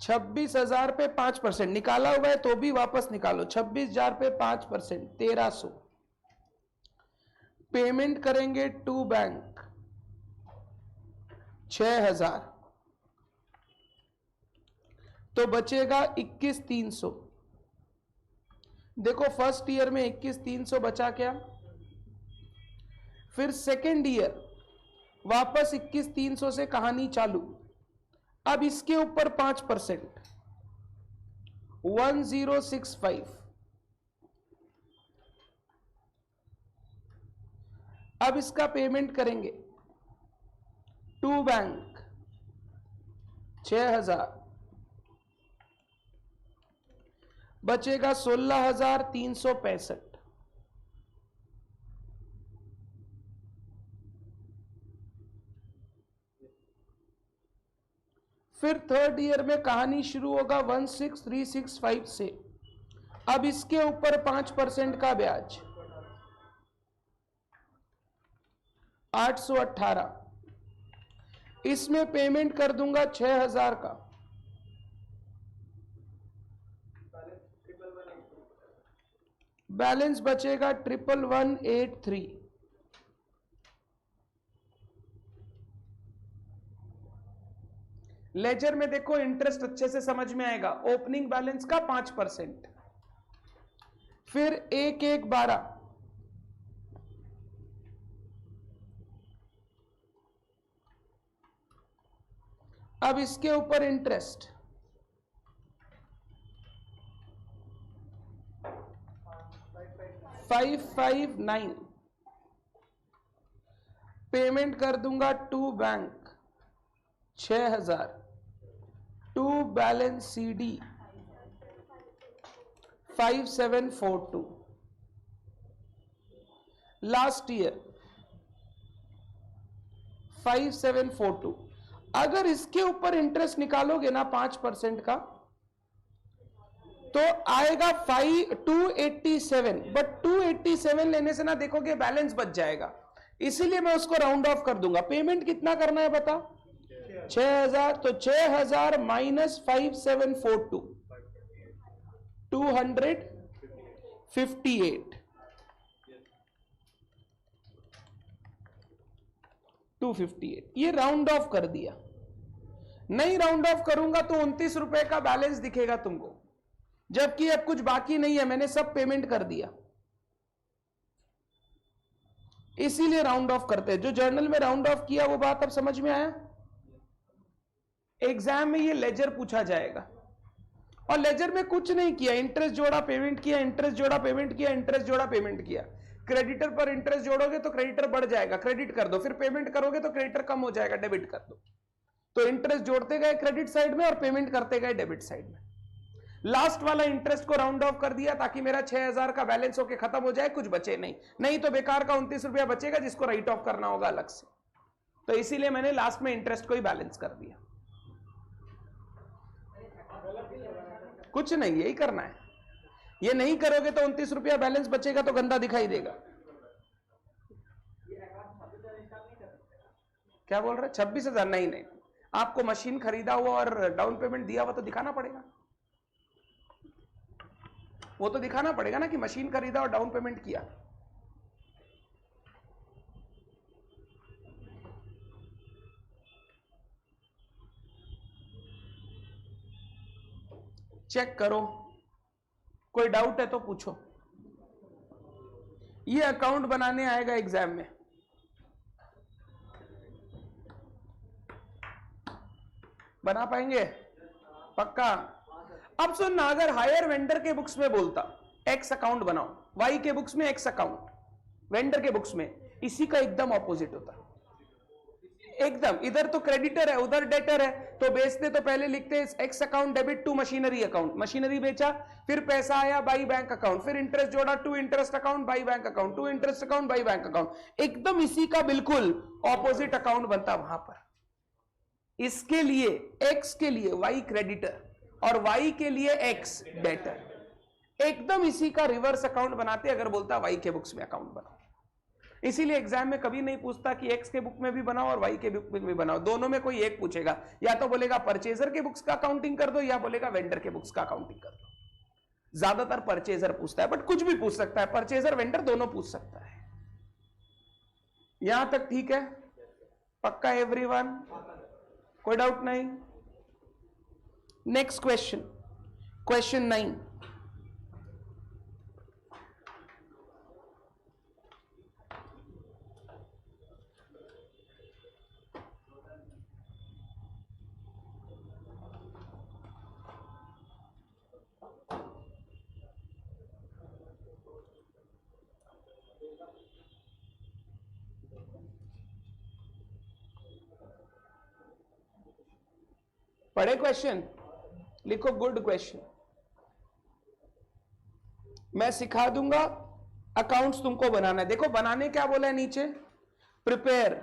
26,000 पे 5% निकाला हुआ है तो भी वापस निकालो। 26,000 पे 5% 1,300। पेमेंट करेंगे टू बैंक 6,000 तो बचेगा 21,300। देखो फर्स्ट ईयर में 21,300 बचा क्या, फिर सेकेंड ईयर वापस 21,300 से कहानी चालू। अब इसके ऊपर 5% 1065। अब इसका पेमेंट करेंगे टू बैंक 6,000 बचेगा 16,365। फिर थर्ड ईयर में कहानी शुरू होगा 16,365 से। अब इसके ऊपर 5% का ब्याज 818। इसमें पेमेंट कर दूंगा 6,000 का। बैलेंस बचेगा 11183। लेजर में देखो इंटरेस्ट अच्छे से समझ में आएगा। ओपनिंग बैलेंस का 5%, फिर 1,112, अब इसके ऊपर इंटरेस्ट 559। पेमेंट कर दूंगा to bank 6,000, to balance CD 5742, last year 5742। अगर इसके ऊपर इंटरेस्ट निकालोगे ना 5% का तो आएगा 287, बट 287 लेने से ना देखोगे बैलेंस बच जाएगा, इसीलिए मैं उसको राउंड ऑफ कर दूंगा। पेमेंट कितना करना है बता? 6,000, तो 6,000 माइनस 5742 258 258, ये राउंड ऑफ कर दिया। नहीं राउंड ऑफ करूंगा तो 29 रुपए का बैलेंस दिखेगा तुमको, जबकि अब कुछ बाकी नहीं है, मैंने सब पेमेंट कर दिया, इसीलिए राउंड ऑफ करते हैं। जो जर्नल में राउंड ऑफ किया वो बात अब समझ में आया? एग्जाम में ये लेजर पूछा जाएगा, और लेजर में कुछ नहीं किया, इंटरेस्ट जोड़ा पेमेंट किया, इंटरेस्ट जोड़ा पेमेंट किया, इंटरेस्ट जोड़ा पेमेंट किया। क्रेडिटर पर इंटरेस्ट जोड़ोगे तो क्रेडिटर बढ़ जाएगा, क्रेडिट कर दो, फिर पेमेंट करोगे तो क्रेडिटर कम हो जाएगा, डेबिट कर दो। तो इंटरेस्ट जोड़ते गए क्रेडिट साइड में और पेमेंट करते गए डेबिट साइड में। लास्ट वाला इंटरेस्ट को राउंड ऑफ कर दिया ताकि मेरा 6,000 का बैलेंस होके खत्म हो जाए, कुछ बचे नहीं तो बेकार का 29 रुपया बचेगा जिसको राइट ऑफ करना होगा अलग से। तो इसीलिए मैंने लास्ट में इंटरेस्ट को ही बैलेंस कर दिया। कुछ नहीं, यही करना है। ये नहीं करोगे तो 29 रुपया बैलेंस बचेगा तो गंदा दिखाई देगा। क्या बोल रहे? 26,000? नहीं, आपको मशीन खरीदा हुआ और डाउन पेमेंट दिया हुआ तो दिखाना पड़ेगा, वो तो दिखाना पड़ेगा ना कि मशीन खरीदा और डाउन पेमेंट किया। चेक करो, कोई डाउट है तो पूछो। ये अकाउंट बनाने आएगा एग्जाम में, बना पाएंगे पक्का? अब सुनना, अगर हायर वेंडर के बुक्स में बोलता एक्स अकाउंट बनाओ, वाई के बुक्स में एक्स अकाउंट, वेंडर के बुक्स में इसी का एकदम ऑपोजिट होता। एकदम, इधर तो क्रेडिटर है उधर डेटर है, तो बेचते तो पहले लिखते X account debit to machinery account, machinery बेचा, फिर पैसा आया बाई बैंक अकाउंट, फिर इंटरेस्ट जोड़ा to interest account by bank account, to interest account by bank account. एकदम इसी का बिल्कुल ऑपोजिट अकाउंट बनता वहां पर। इसके लिए एक्स के लिए वाई क्रेडिटर और वाई के लिए एक्स डेटर, एकदम इसी का रिवर्स अकाउंट बनाते अगर बोलता वाई के बुक्स में अकाउंट बनाओ। इसीलिए एग्जाम में कभी नहीं पूछता कि एक्स के बुक में भी बनाओ और वाई के बुक में भी बनाओ, दोनों में कोई एक पूछेगा, या तो बोलेगा परचेजर के बुक्स का अकाउंटिंग कर दो या बोलेगा वेंडर के बुक्स का अकाउंटिंग कर दो। ज्यादातर परचेजर पूछता है, बट कुछ भी पूछ सकता है, परचेजर वेंडर दोनों पूछ सकता है। यहां तक ठीक है? पक्का एवरीवन? कोई डाउट नहीं? Next question, question 9। पढ़े क्वेश्चन? लिखो गुड क्वेश्चन। मैं सिखा दूंगा, अकाउंट्स तुमको बनाना है। देखो बनाने क्या बोला है नीचे, prepare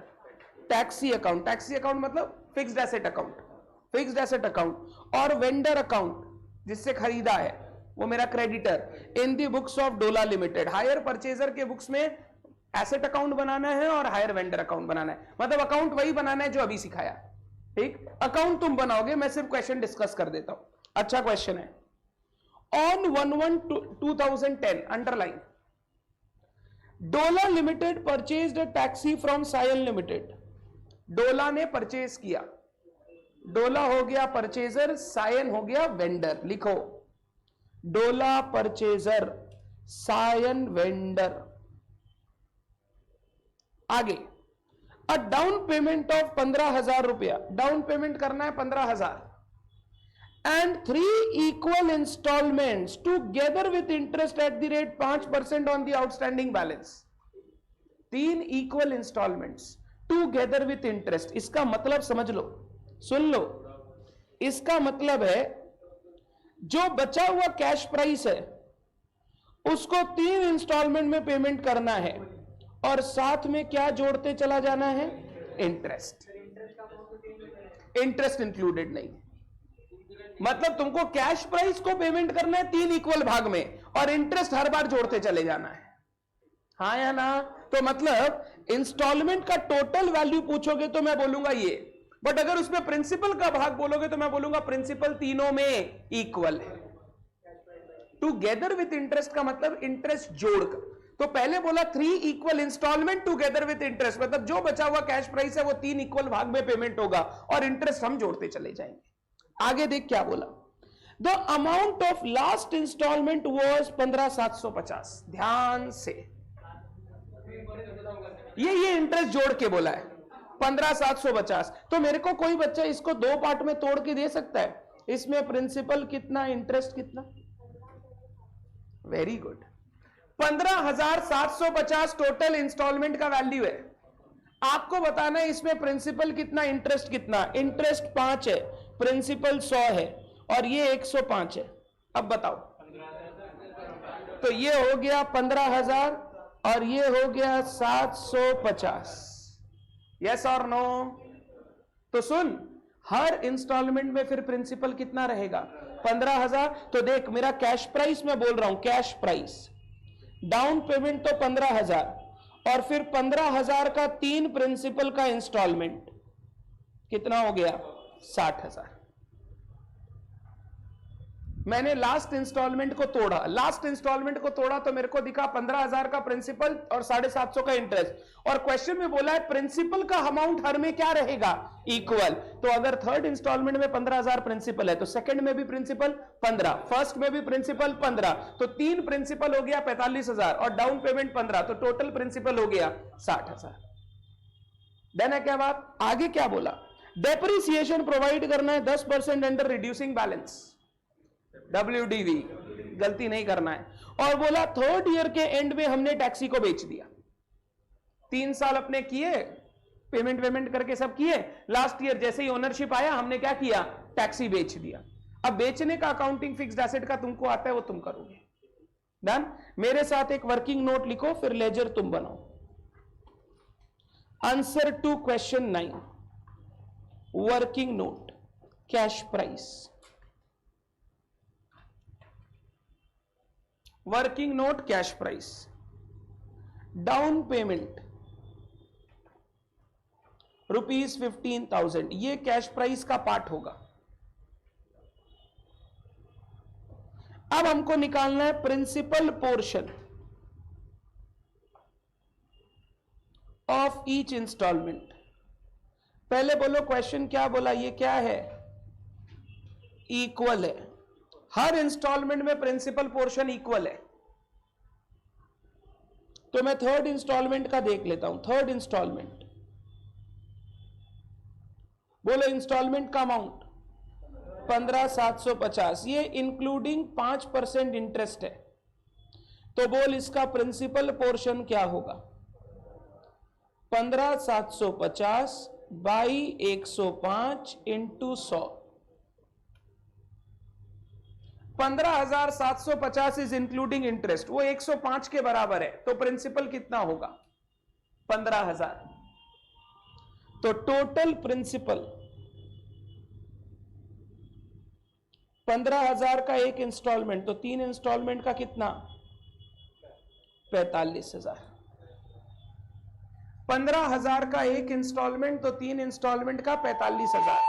taxi account. Taxi account मतलब fixed asset account, fixed asset account. और वेंडर अकाउंट, जिससे खरीदा है वो मेरा creditor, in the books of Dola limited. Hire purchaser के बुक्स में एसेट अकाउंट बनाना है और हायर वेंडर अकाउंट बनाना है, मतलब अकाउंट वही बनाना है जो अभी सिखाया। ठीक, अकाउंट तुम बनाओगे, मैं सिर्फ क्वेश्चन डिस्कस कर देता हूं। अच्छा क्वेश्चन है, on 1/1/2010 underline, Dola limited purchased a taxi from Sion limited. Dola ने परचेज किया, डोला हो गया परचेजर, सायन हो गया वेंडर। लिखो डोला परचेजर, सायन वेंडर। आगे, अ डाउन पेमेंट ऑफ 15,000 रुपया, डाउन पेमेंट करना है 15,000, and 3 equal installments together with interest at the rate 5% on the outstanding balance. 3 equal installments together with interest, इसका मतलब समझ लो, सुन लो, इसका मतलब है जो बचा हुआ कैश प्राइस है उसको 3 इंस्टॉलमेंट में पेमेंट करना है और साथ में क्या जोड़ते चला जाना है, इंटरेस्ट। इंटरेस्ट इंक्लूडेड नहीं, मतलब तुमको कैश प्राइस को पेमेंट करना है 3 इक्वल भाग में और इंटरेस्ट हर बार जोड़ते चले जाना है, हाँ या ना। तो मतलब इंस्टॉलमेंट का टोटल वैल्यू पूछोगे तो मैं बोलूंगा ये, बट अगर उसमें प्रिंसिपल का भाग बोलोगे तो मैं बोलूंगा प्रिंसिपल तीनों में इक्वल है। टूगेदर विथ इंटरेस्ट का मतलब इंटरेस्ट जोड़कर, तो पहले बोला 3 equal installment together with interest, मतलब जो बचा हुआ कैश प्राइस है वो 3 इक्वल भाग में पेमेंट होगा और इंटरेस्ट हम जोड़ते चले जाएंगे। आगे देख क्या बोला, the amount of last installment was 15,750। ध्यान से, ये इंटरेस्ट जोड़ के बोला है 15,750। तो मेरे को कोई बच्चा इसको 2 पार्ट में तोड़ के दे सकता है, इसमें प्रिंसिपल कितना, इंटरेस्ट कितना। वेरी गुड, 15,750 टोटल इंस्टॉलमेंट का वैल्यू है। आपको बताना है इसमें प्रिंसिपल कितना, इंटरेस्ट कितना। इंटरेस्ट 5 है, प्रिंसिपल 100 है और ये 105 है। अब बताओ, तो ये हो गया 15,000 और ये हो गया 750। यस और नो? तो सुन, हर इंस्टॉलमेंट में फिर प्रिंसिपल कितना रहेगा, 15,000। तो देख, मेरा कैश प्राइस मैं बोल रहा हूं, कैश प्राइस, डाउन पेमेंट तो 15,000 और फिर 15,000 का 3 प्रिंसिपल का इंस्टॉलमेंट कितना हो गया, 60,000। मैंने लास्ट इंस्टॉलमेंट को तोड़ा, तो मेरे को दिखा 15,000 का प्रिंसिपल और 750 का इंटरेस्ट, और क्वेश्चन में बोला है प्रिंसिपल का अमाउंट हर में क्या रहेगा, इक्वल। तो अगर थर्ड इंस्टॉलमेंट में 15,000 प्रिंसिपल है तो सेकंड में भी प्रिंसिपल 15, फर्स्ट में भी प्रिंसिपल 15, तो 3 प्रिंसिपल हो गया 45,000 और डाउन पेमेंट 15, तो टोटल प्रिंसिपल हो गया 60,000। देन है क्या बात, आगे क्या बोला, डेप्रिसिएशन प्रोवाइड करना है 10% अंडर रिड्यूसिंग बैलेंस, WDV, गलती नहीं करना है। और बोला थर्ड ईयर के एंड में हमने टैक्सी को बेच दिया, 3 साल अपने किए, पेमेंट करके सब किए, लास्ट ईयर जैसे ही ओनरशिप आया हमने क्या किया, टैक्सी बेच दिया। अब बेचने का अकाउंटिंग फिक्स्ड एसेट का तुमको आता है, वो तुम करोगे। डन। मेरे साथ एक वर्किंग नोट लिखो, फिर लेजर तुम बनाओ। Answer to question 9, working note, cash price. Working note, cash price, down payment ₹15,000, ये कैश प्राइस का पार्ट होगा। अब हमको निकालना है principal portion of each installment. पहले बोलो क्वेश्चन क्या बोला, ये क्या है, इक्वल है। हर इंस्टॉलमेंट में प्रिंसिपल पोर्शन इक्वल है। तो मैं थर्ड इंस्टॉलमेंट का देख लेता हूं। थर्ड इंस्टॉलमेंट, बोलो इंस्टॉलमेंट का अमाउंट 15,750, ये इंक्लूडिंग 5% इंटरेस्ट है। तो बोल इसका प्रिंसिपल पोर्शन क्या होगा, 15,750 by 105 into 100। 15,750 is including interest, वो 105 के बराबर है। तो प्रिंसिपल कितना होगा, 15,000। तो टोटल प्रिंसिपल 15,000 का एक इंस्टॉलमेंट, तो 3 इंस्टॉलमेंट का कितना, 45,000। 15,000 का एक इंस्टॉलमेंट, तो 3 इंस्टॉलमेंट का 45,000।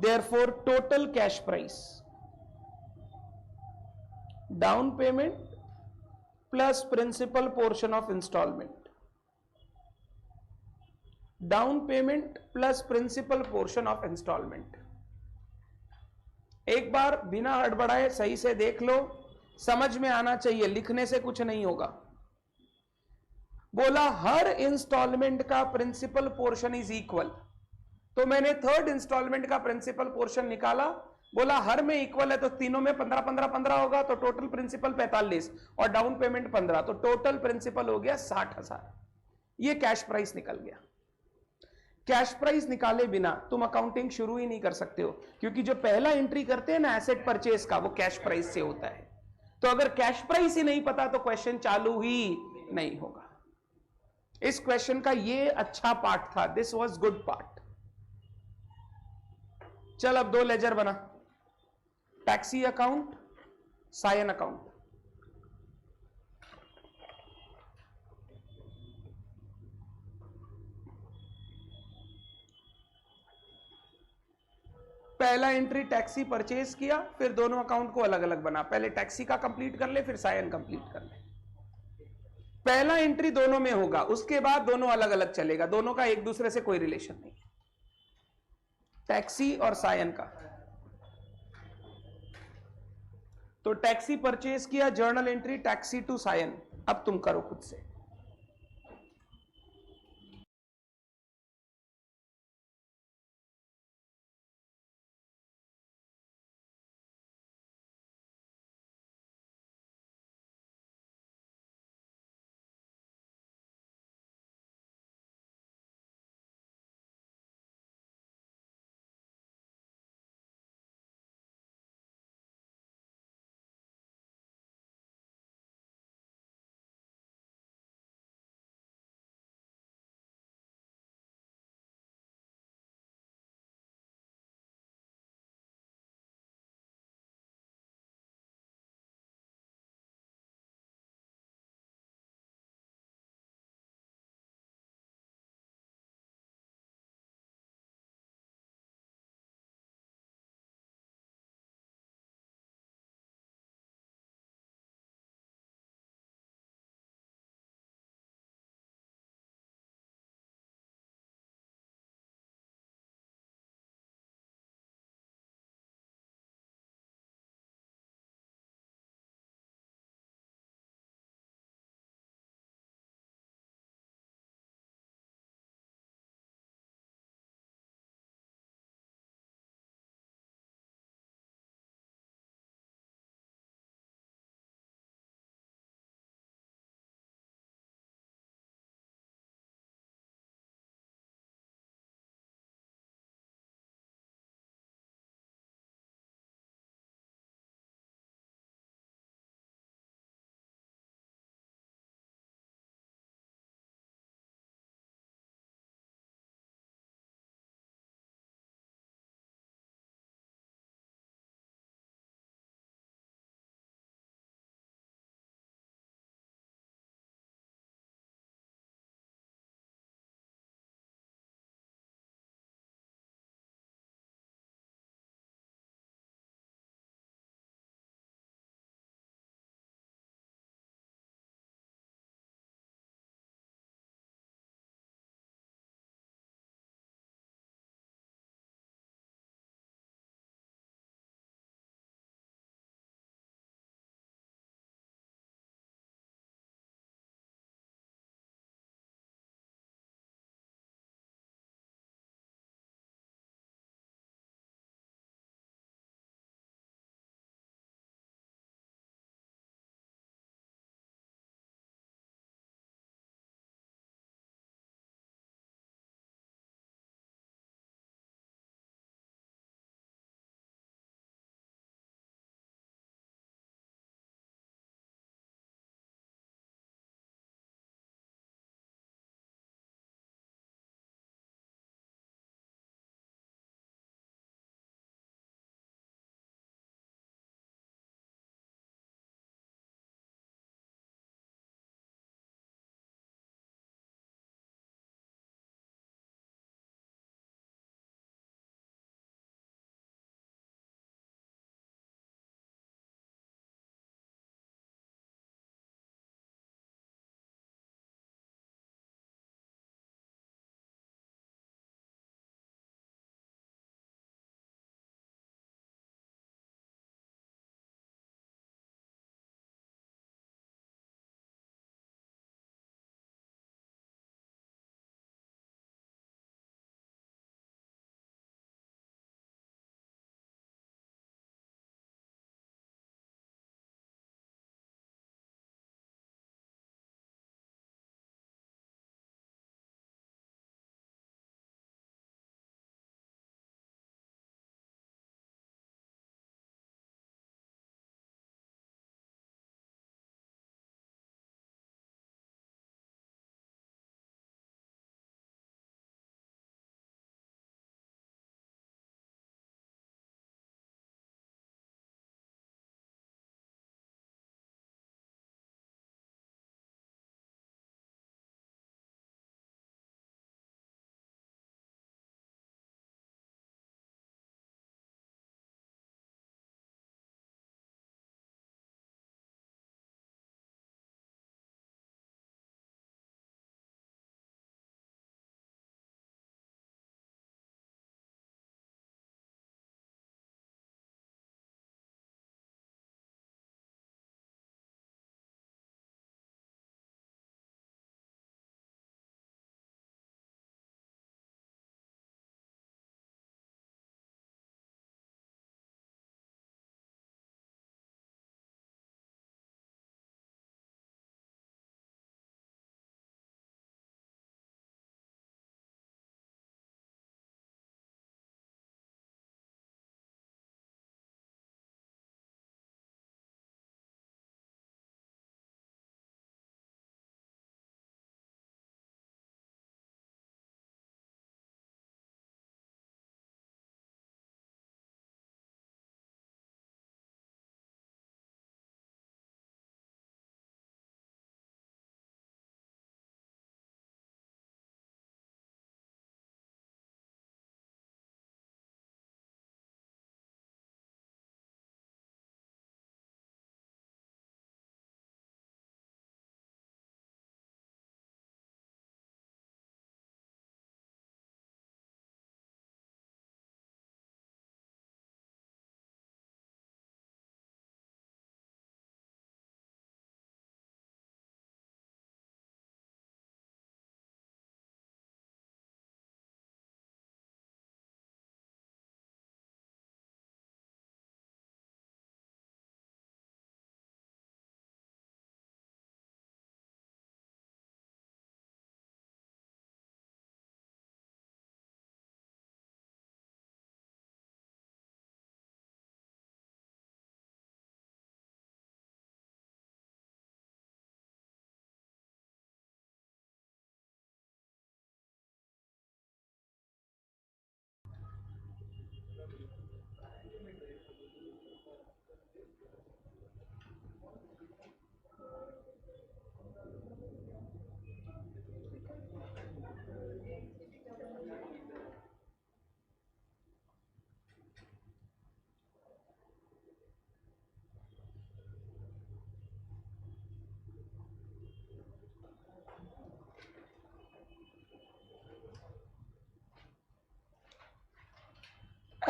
Therefore, total cash price, down payment plus principal portion of installment, down payment plus principal portion of installment। एक बार बिना हड़बड़ाए सही से देख लो, समझ में आना चाहिए, लिखने से कुछ नहीं होगा। बोला हर इंस्टॉलमेंट का प्रिंसिपल पोर्शन इज इक्वल, तो मैंने थर्ड इंस्टॉलमेंट का प्रिंसिपल पोर्शन निकाला। बोला हर में इक्वल है तो तीनों में 15 15 15 होगा, तो टोटल प्रिंसिपल 45 और डाउन पेमेंट 15, तो टोटल प्रिंसिपल हो गया 60,000। ये कैश प्राइस निकल गया। कैश प्राइस निकाले बिना तुम अकाउंटिंग शुरू ही नहीं कर सकते हो, क्योंकि जो पहला एंट्री करते हैं ना एसेट परचेज का, वो कैश प्राइस से होता है। तो अगर कैश प्राइस ही नहीं पता तो क्वेश्चन चालू ही नहीं होगा। इस क्वेश्चन का ये अच्छा पार्ट था, दिस वाज गुड पार्ट। चल अब 2 लेजर बना, टैक्सी अकाउंट, सायन अकाउंट। पहला एंट्री टैक्सी परचेज किया, फिर दोनों अकाउंट को अलग अलग बना, पहले टैक्सी का कंप्लीट कर ले, फिर सायन कंप्लीट कर ले। पहला एंट्री दोनों में होगा, उसके बाद दोनों अलग अलग चलेगा, दोनों का एक दूसरे से कोई रिलेशन नहीं, टैक्सी और सायन का। तो टैक्सी परचेज किया, journal entry taxi to Sion. अब तुम करो खुद से।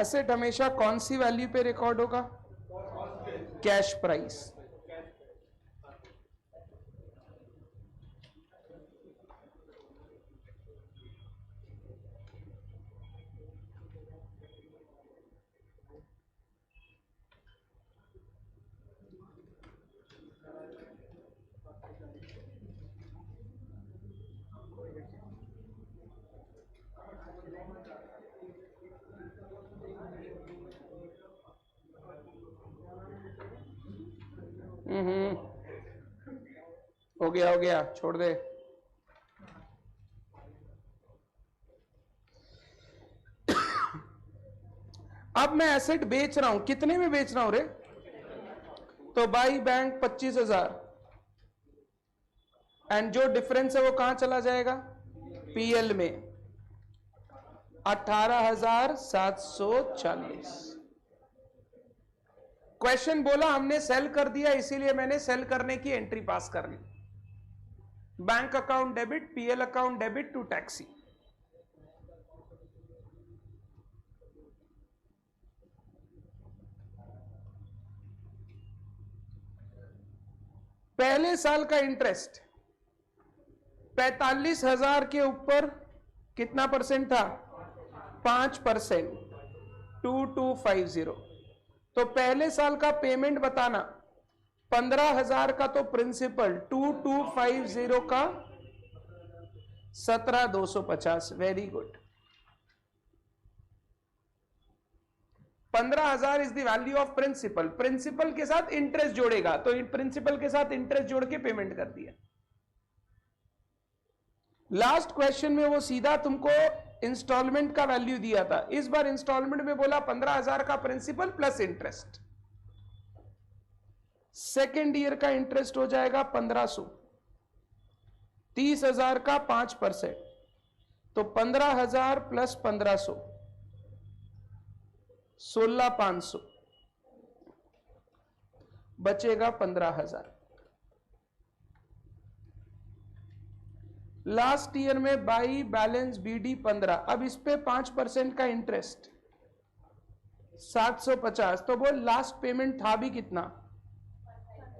एसेट हमेशा कौन सी वैल्यू पे रिकॉर्ड होगा? Cash price. हो गया छोड़ दे। अब मैं एसेट बेच रहा हूं, कितने में बेच रहा हूं रे? तो बाई बैंक 25,000, एंड जो डिफरेंस है वो कहां चला जाएगा? पीएल में 18,740। क्वेश्चन बोला हमने सेल कर दिया, इसीलिए मैंने सेल करने की एंट्री पास कर ली। Bank account debit, PL account debit to taxi. पहले साल का इंटरेस्ट 45,000 के ऊपर कितना परसेंट था? 5%, 2250। तो पहले साल का पेमेंट बताना, 15,000 का तो प्रिंसिपल, 2250 का 17,250। Very good. 15,000 is the value of principal. Principal के साथ इंटरेस्ट जोड़ेगा, तो प्रिंसिपल के साथ इंटरेस्ट जोड़ के पेमेंट कर दिया। लास्ट क्वेश्चन में वो सीधा तुमको इंस्टॉलमेंट का वैल्यू दिया था, इस बार इंस्टॉलमेंट में बोला 15,000 का principal plus interest. Second year का इंटरेस्ट हो जाएगा 1,500, 30,000 का 5%, तो 15,000 प्लस 1,500, 16,500, बचेगा 15,000। लास्ट ईयर में बाई बैलेंस बीडी 15, अब इस पे 5% का इंटरेस्ट 750, तो बोल लास्ट पेमेंट था भी कितना?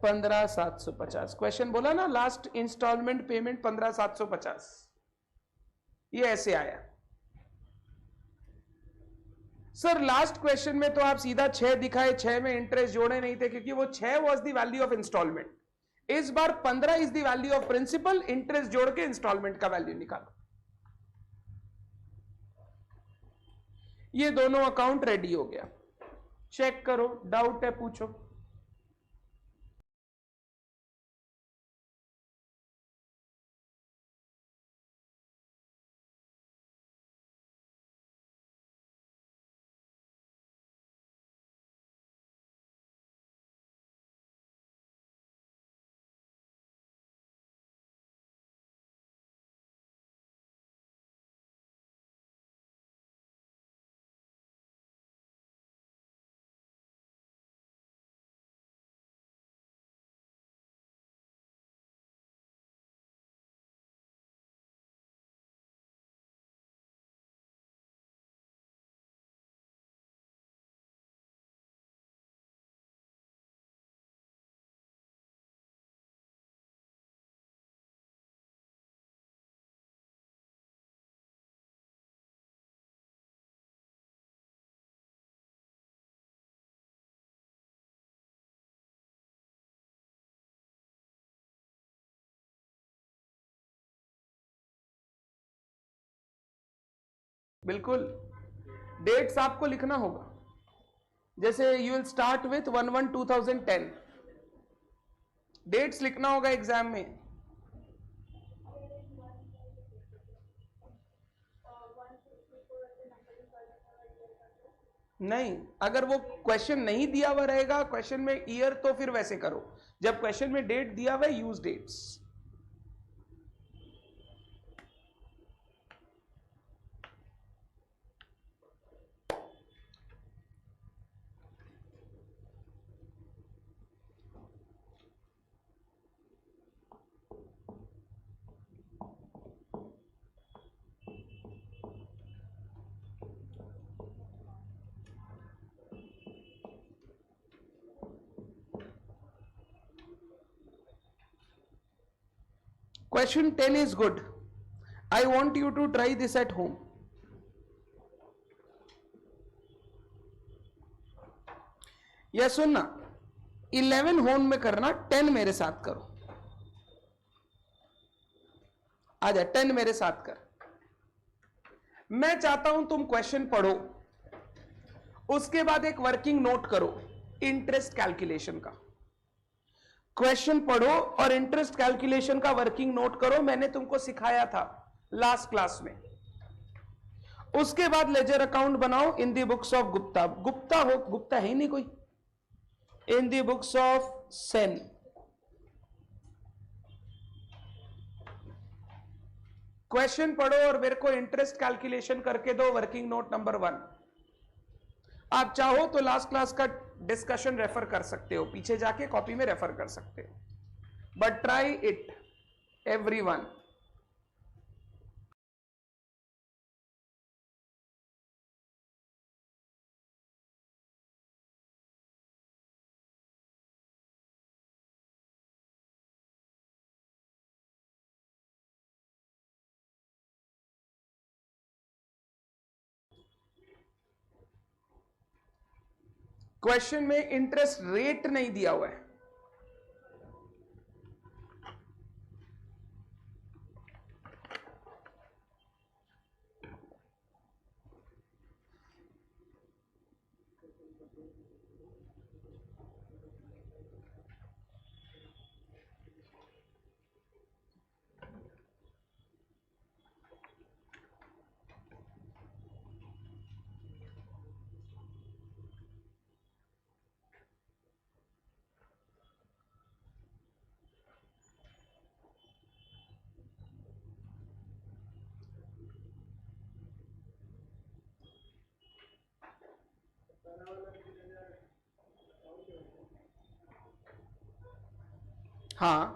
15,750। क्वेश्चन बोला ना लास्ट इंस्टॉलमेंट पेमेंट 15,750, ये ऐसे आया। सर लास्ट क्वेश्चन में तो आप सीधा 6 दिखाए, 6 में इंटरेस्ट जोड़े नहीं थे क्योंकि वो 6 was the value of installment. इस बार 15 is the value of principal, interest जोड़ के इंस्टॉलमेंट का वैल्यू निकालो। ये दोनों अकाउंट रेडी हो गया। चेक करो, डाउट है पूछो। बिल्कुल, डेट्स आपको लिखना होगा। जैसे you will start with 1/1/2010, dates लिखना होगा एग्जाम में। नहीं, अगर वो क्वेश्चन नहीं दिया हुआ रहेगा क्वेश्चन में ईयर, तो फिर वैसे करो। जब क्वेश्चन में डेट दिया हुआ है, use dates. Question 10 is good. I want you to try this at home. या सुनना, 11 होम में करना, 10 मेरे साथ करो. आजा 10 मेरे साथ कर. मैं चाहता हूं तुम क्वेश्चन पढ़ो, उसके बाद एक वर्किंग नोट करो इंटरेस्ट कैलकुलेशन का. क्वेश्चन पढ़ो और इंटरेस्ट कैलकुलेशन का वर्किंग नोट करो. मैंने तुमको सिखाया था लास्ट क्लास में. उसके बाद लेजर अकाउंट बनाओ इन the books of Gupta. Gupta है ही नहीं कोई. इन the books of Sen. Question पढ़ो और मेरे को इंटरेस्ट कैलकुलेशन करके दो. Working note number 1. आप चाहो तो लास्ट क्लास का डिस्कशन रेफर कर सकते हो, पीछे जाके कॉपी में रेफर कर सकते हो. But try it everyone. Question में इंटरेस्ट रेट नहीं दिया हुआ है. हाँ,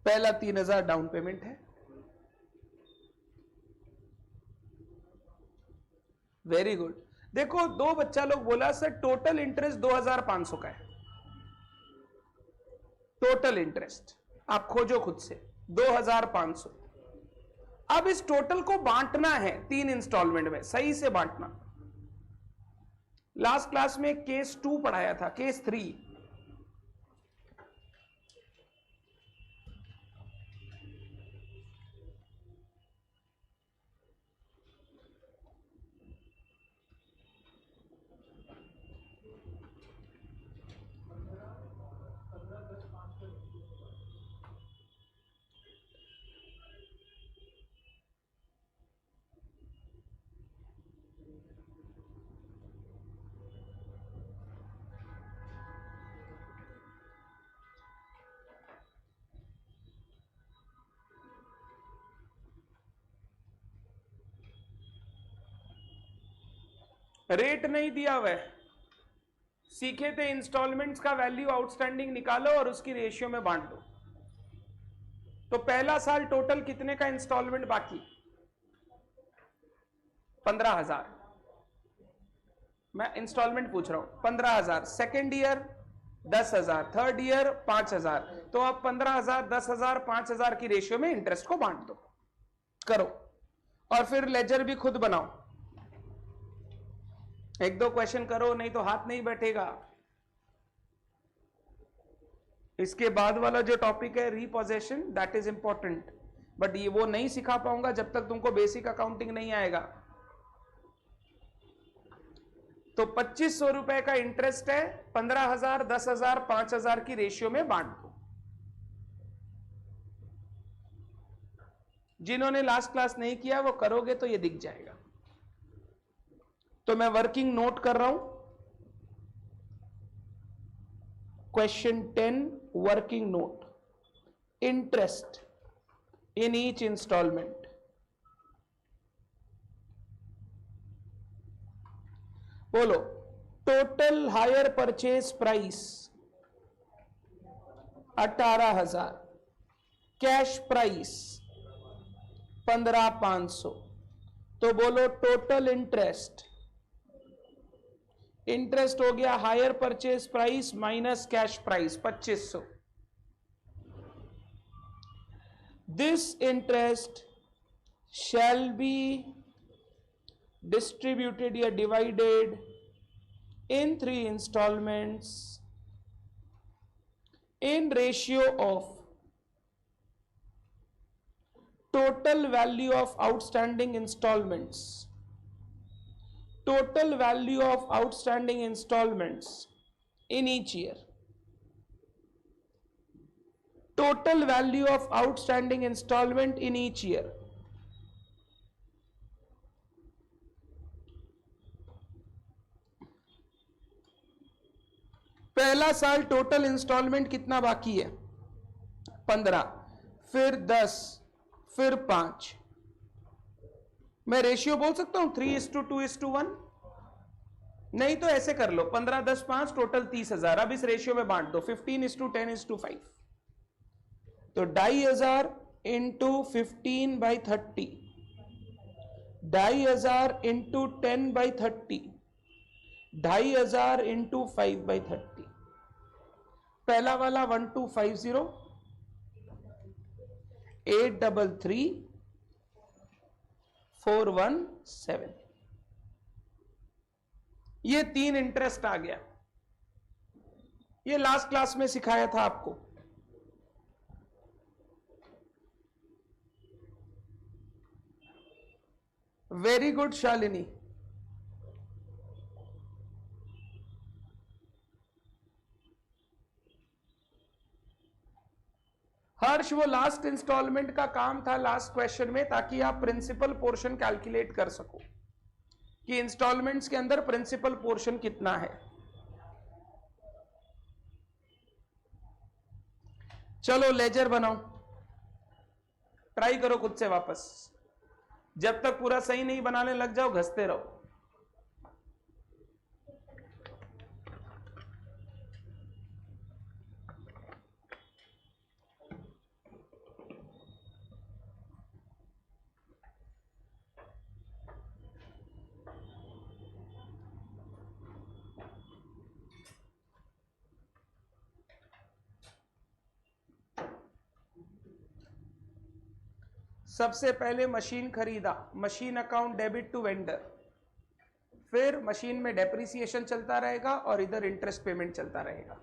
पहला 3,000 डाउन पेमेंट है. Very good. देखो, 2 बच्चा लोग बोला सर टोटल इंटरेस्ट 2,500 का है. टोटल इंटरेस्ट आप खोजो खुद से 2,500. अब इस टोटल को बांटना है 3 इंस्टॉलमेंट में. सही से बांटना. लास्ट क्लास में केस 2 पढ़ाया था, केस 3. रेट नहीं दिया हुआ है. सीखे थे इंस्टॉलमेंट्स का वैल्यू आउटस्टैंडिंग निकालो और उसकी रेशियो में बांट दो. तो पहला साल टोटल कितने का इंस्टॉलमेंट बाकी? 15,000. मैं इंस्टॉलमेंट पूछ रहा हूं. 15,000. Second year 10,000. Third year 5,000. तो अब 15,000, 10,000, 5,000 की रेशियो में इंटरेस्ट को बांट दो. करो और फिर लेजर भी खुद बनाओ. 1-2 क्वेश्चन करो, नहीं तो हाथ नहीं बैठेगा. इसके बाद वाला जो टॉपिक है रीपोजेशन, दैट इज इंपॉर्टेंट. बट ये वो नहीं सिखा पाऊंगा जब तक तुमको बेसिक अकाउंटिंग नहीं आएगा. तो 2,500 रुपए का इंटरेस्ट है. 15,000, 10,000, 5,000 की रेशियो में बांट दो. जिन्होंने लास्ट क्लास नहीं किया वो करोगे तो ये दिख जाएगा. तो मैं वर्किंग नोट कर रहा हूं. Question 10 working note. Interest in each instalment. बोलो. Total hire purchase price 18,000. Cash price 15,500. तो बोलो टोटल इंटरेस्ट. इंटरेस्ट हो गया hire purchase price minus cash price 2,500. This interest shall be distributed या divided in 3 installments in ratio of total value of outstanding installments, total value of outstanding installments in each year, total value of outstanding installment in each year. पहला साल टोटल इंस्टॉलमेंट कितना बाकी है? 15, फिर 10, फिर 5. मैं रेशियो बोल सकता हूं 3:2:1? नहीं तो ऐसे कर लो 15, 10, 5 टोटल 30,000. अब इस रेशियो में बांट दो 15:10:5. तो 2,500 इंटू 15/30, 2,500 इंटू 10/30, 2,500 इंटू 5/30. पहला वाला 1250, 833, 417. ये 3 इंटरेस्ट आ गया. ये लास्ट क्लास में सिखाया था आपको. Very good Shalini. हर्ष, वो लास्ट इंस्टॉलमेंट का काम था लास्ट क्वेश्चन में, ताकि आप प्रिंसिपल पोर्शन कैलकुलेट कर सको कि इंस्टॉलमेंट्स के अंदर प्रिंसिपल पोर्शन कितना है. चलो लेजर बनाओ, ट्राई करो खुद से वापस. जब तक पूरा सही नहीं बनाने लग जाओ घसते रहो. सबसे पहले मशीन खरीदा, machine account debit to vendor, फिर मशीन में डेप्रिसिएशन चलता रहेगा और इधर इंटरेस्ट पेमेंट चलता रहेगा.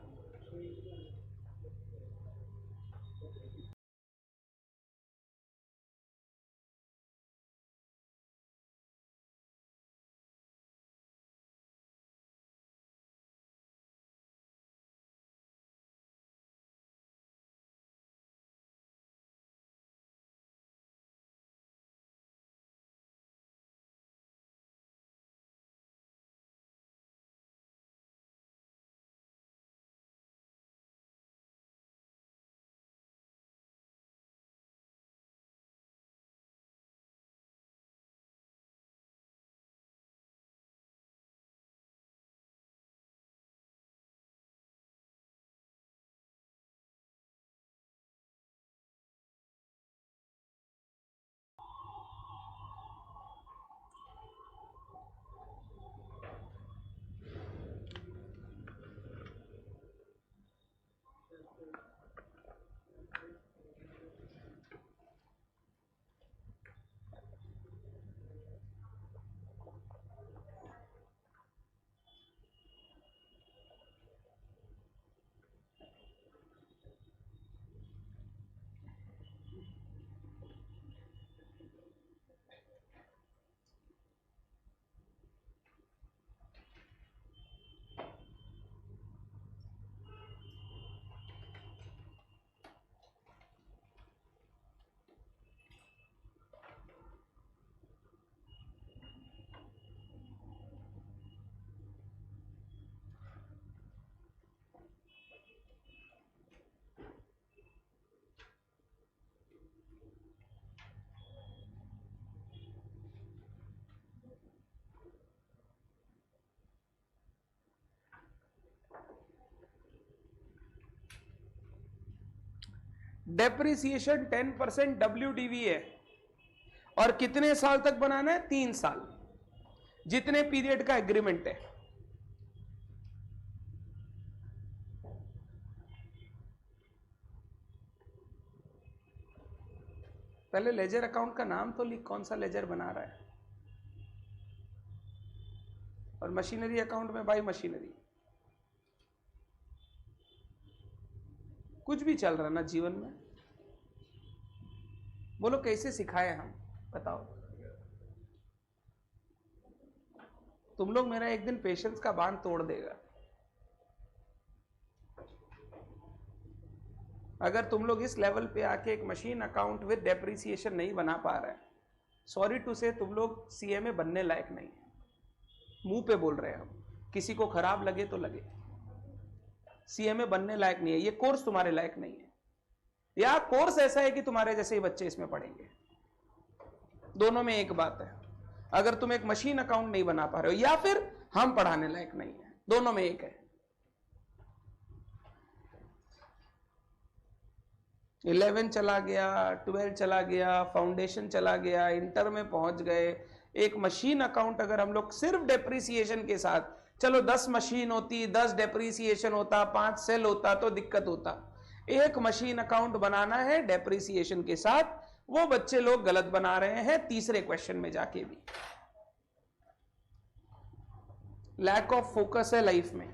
डेप्रिसिएशन 10% WDV है और कितने साल तक बनाना है? 3 साल, जितने पीरियड का एग्रीमेंट है. पहले लेजर अकाउंट का नाम तो लिख, कौन सा लेजर बना रहा है। और मशीनरी अकाउंट में भाई मशीनरी, कुछ भी चल रहा ना जीवन में। बोलो कैसे सिखाए हम, बताओ। तुम लोग मेरा एक दिन पेशेंस का बांध तोड़ देगा। अगर तुम लोग इस लेवल पे आके एक मशीन अकाउंट विद डेप्रिसिएशन नहीं बना पा रहे हैं, सॉरी टू से तुम लोग सीएमए बनने लायक नहीं है। मुंह पे बोल रहे हैं हम, किसी को खराब लगे तो लगे, सीएमए बनने लायक नहीं है। ये कोर्स तुम्हारे लायक नहीं है, या कोर्स ऐसा है कि तुम्हारे जैसे ही बच्चे इसमें पढ़ेंगे। दोनों में एक बात है, अगर तुम एक मशीन अकाउंट नहीं बना पा रहे हो या फिर हम पढ़ाने लायक नहीं है, दोनों में एक है। 11 चला गया, 12 चला गया, फाउंडेशन चला गया, इंटर में पहुंच गए। एक मशीन अकाउंट अगर हम लोग सिर्फ डेप्रिसिएशन के साथ, चलो 10 मशीन होती, 10 डेप्रिसिएशन होता, 5 सेल होता तो दिक्कत होता। एक मशीन अकाउंट बनाना है डेप्रिसिएशन के साथ, वो बच्चे लोग गलत बना रहे हैं तीसरे क्वेश्चन में जाके भी। लैक ऑफ फोकस है लाइफ में।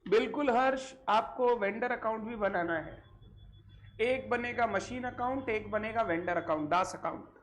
बिल्कुल हर्ष, आपको वेंडर अकाउंट भी बनाना है। एक बनेगा मशीन अकाउंट, एक बनेगा वेंडर अकाउंट, दास अकाउंट।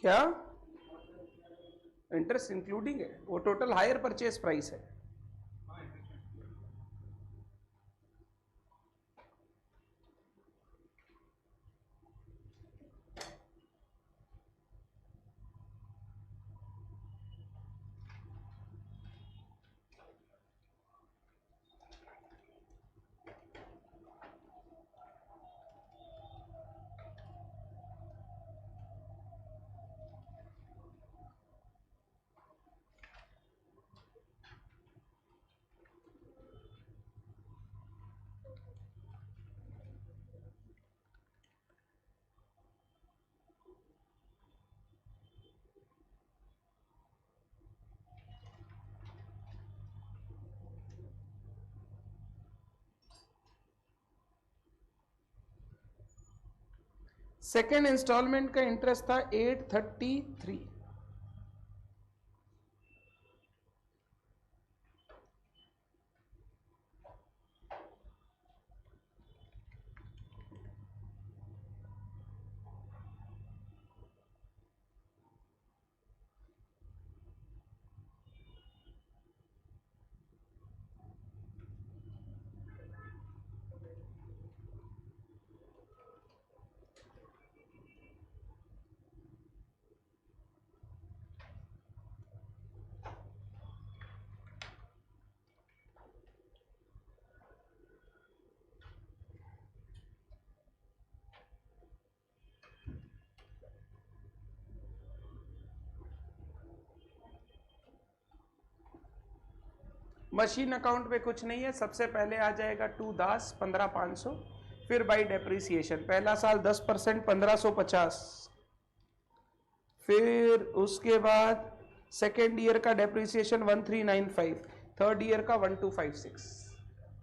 क्या इंटरेस्ट इंक्लूडिंग है? वो टोटल हायर परचेज प्राइस है। सेकेंड इंस्टॉलमेंट का इंटरेस्ट था 833। मशीन अकाउंट में कुछ नहीं है, सबसे पहले आ जाएगा टू दास 15,500, फिर बाई डेप्रिसिएशन पहला साल 10% 1550, फिर उसके बाद सेकेंड ईयर का डेप्रिसिएशन 1395, थर्ड ईयर का 1256,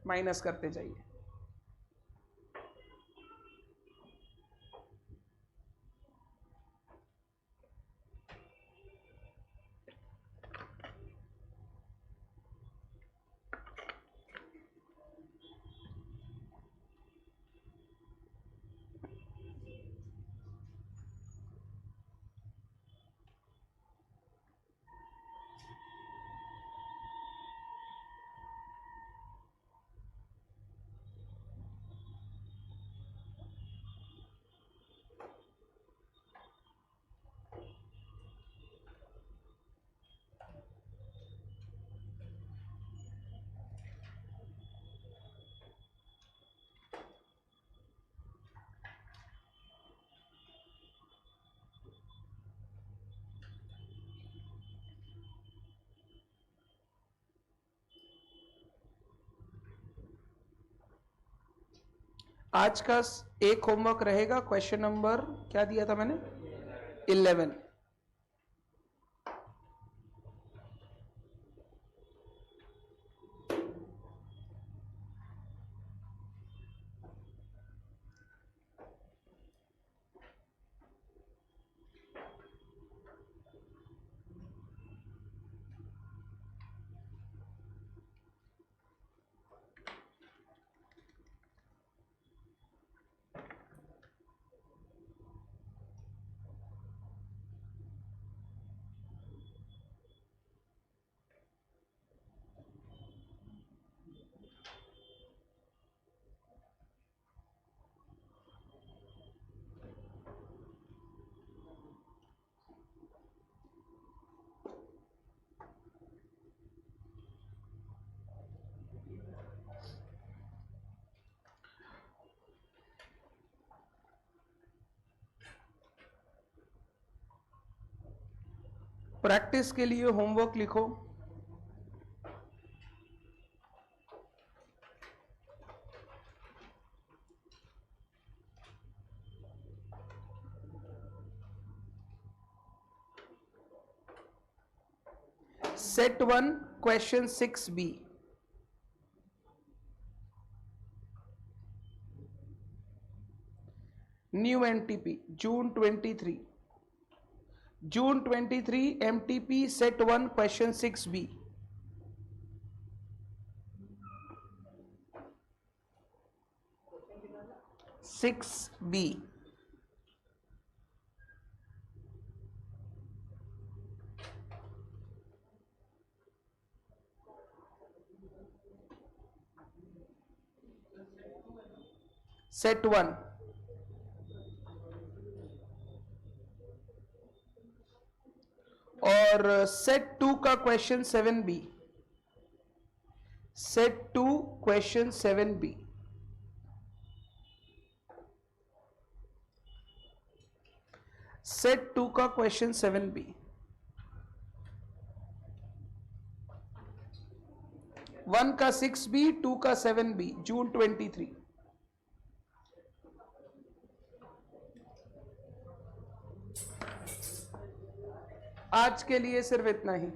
माइनस करते जाइए। आज का एक होमवर्क रहेगा, क्वेश्चन नंबर क्या दिया था मैंने, 11। प्रैक्टिस के लिए होमवर्क लिखो। Set 1 question 6B, new NTP June 23, June 23 MTP set 1 question 6B। Six B set 1 और सेट 2 का question 7B, set 2 question 7B। Set 2 का क्वेश्चन 7B, 1 का 6B, 2 का 7B, जून 23। आज के लिए सिर्फ इतना ही।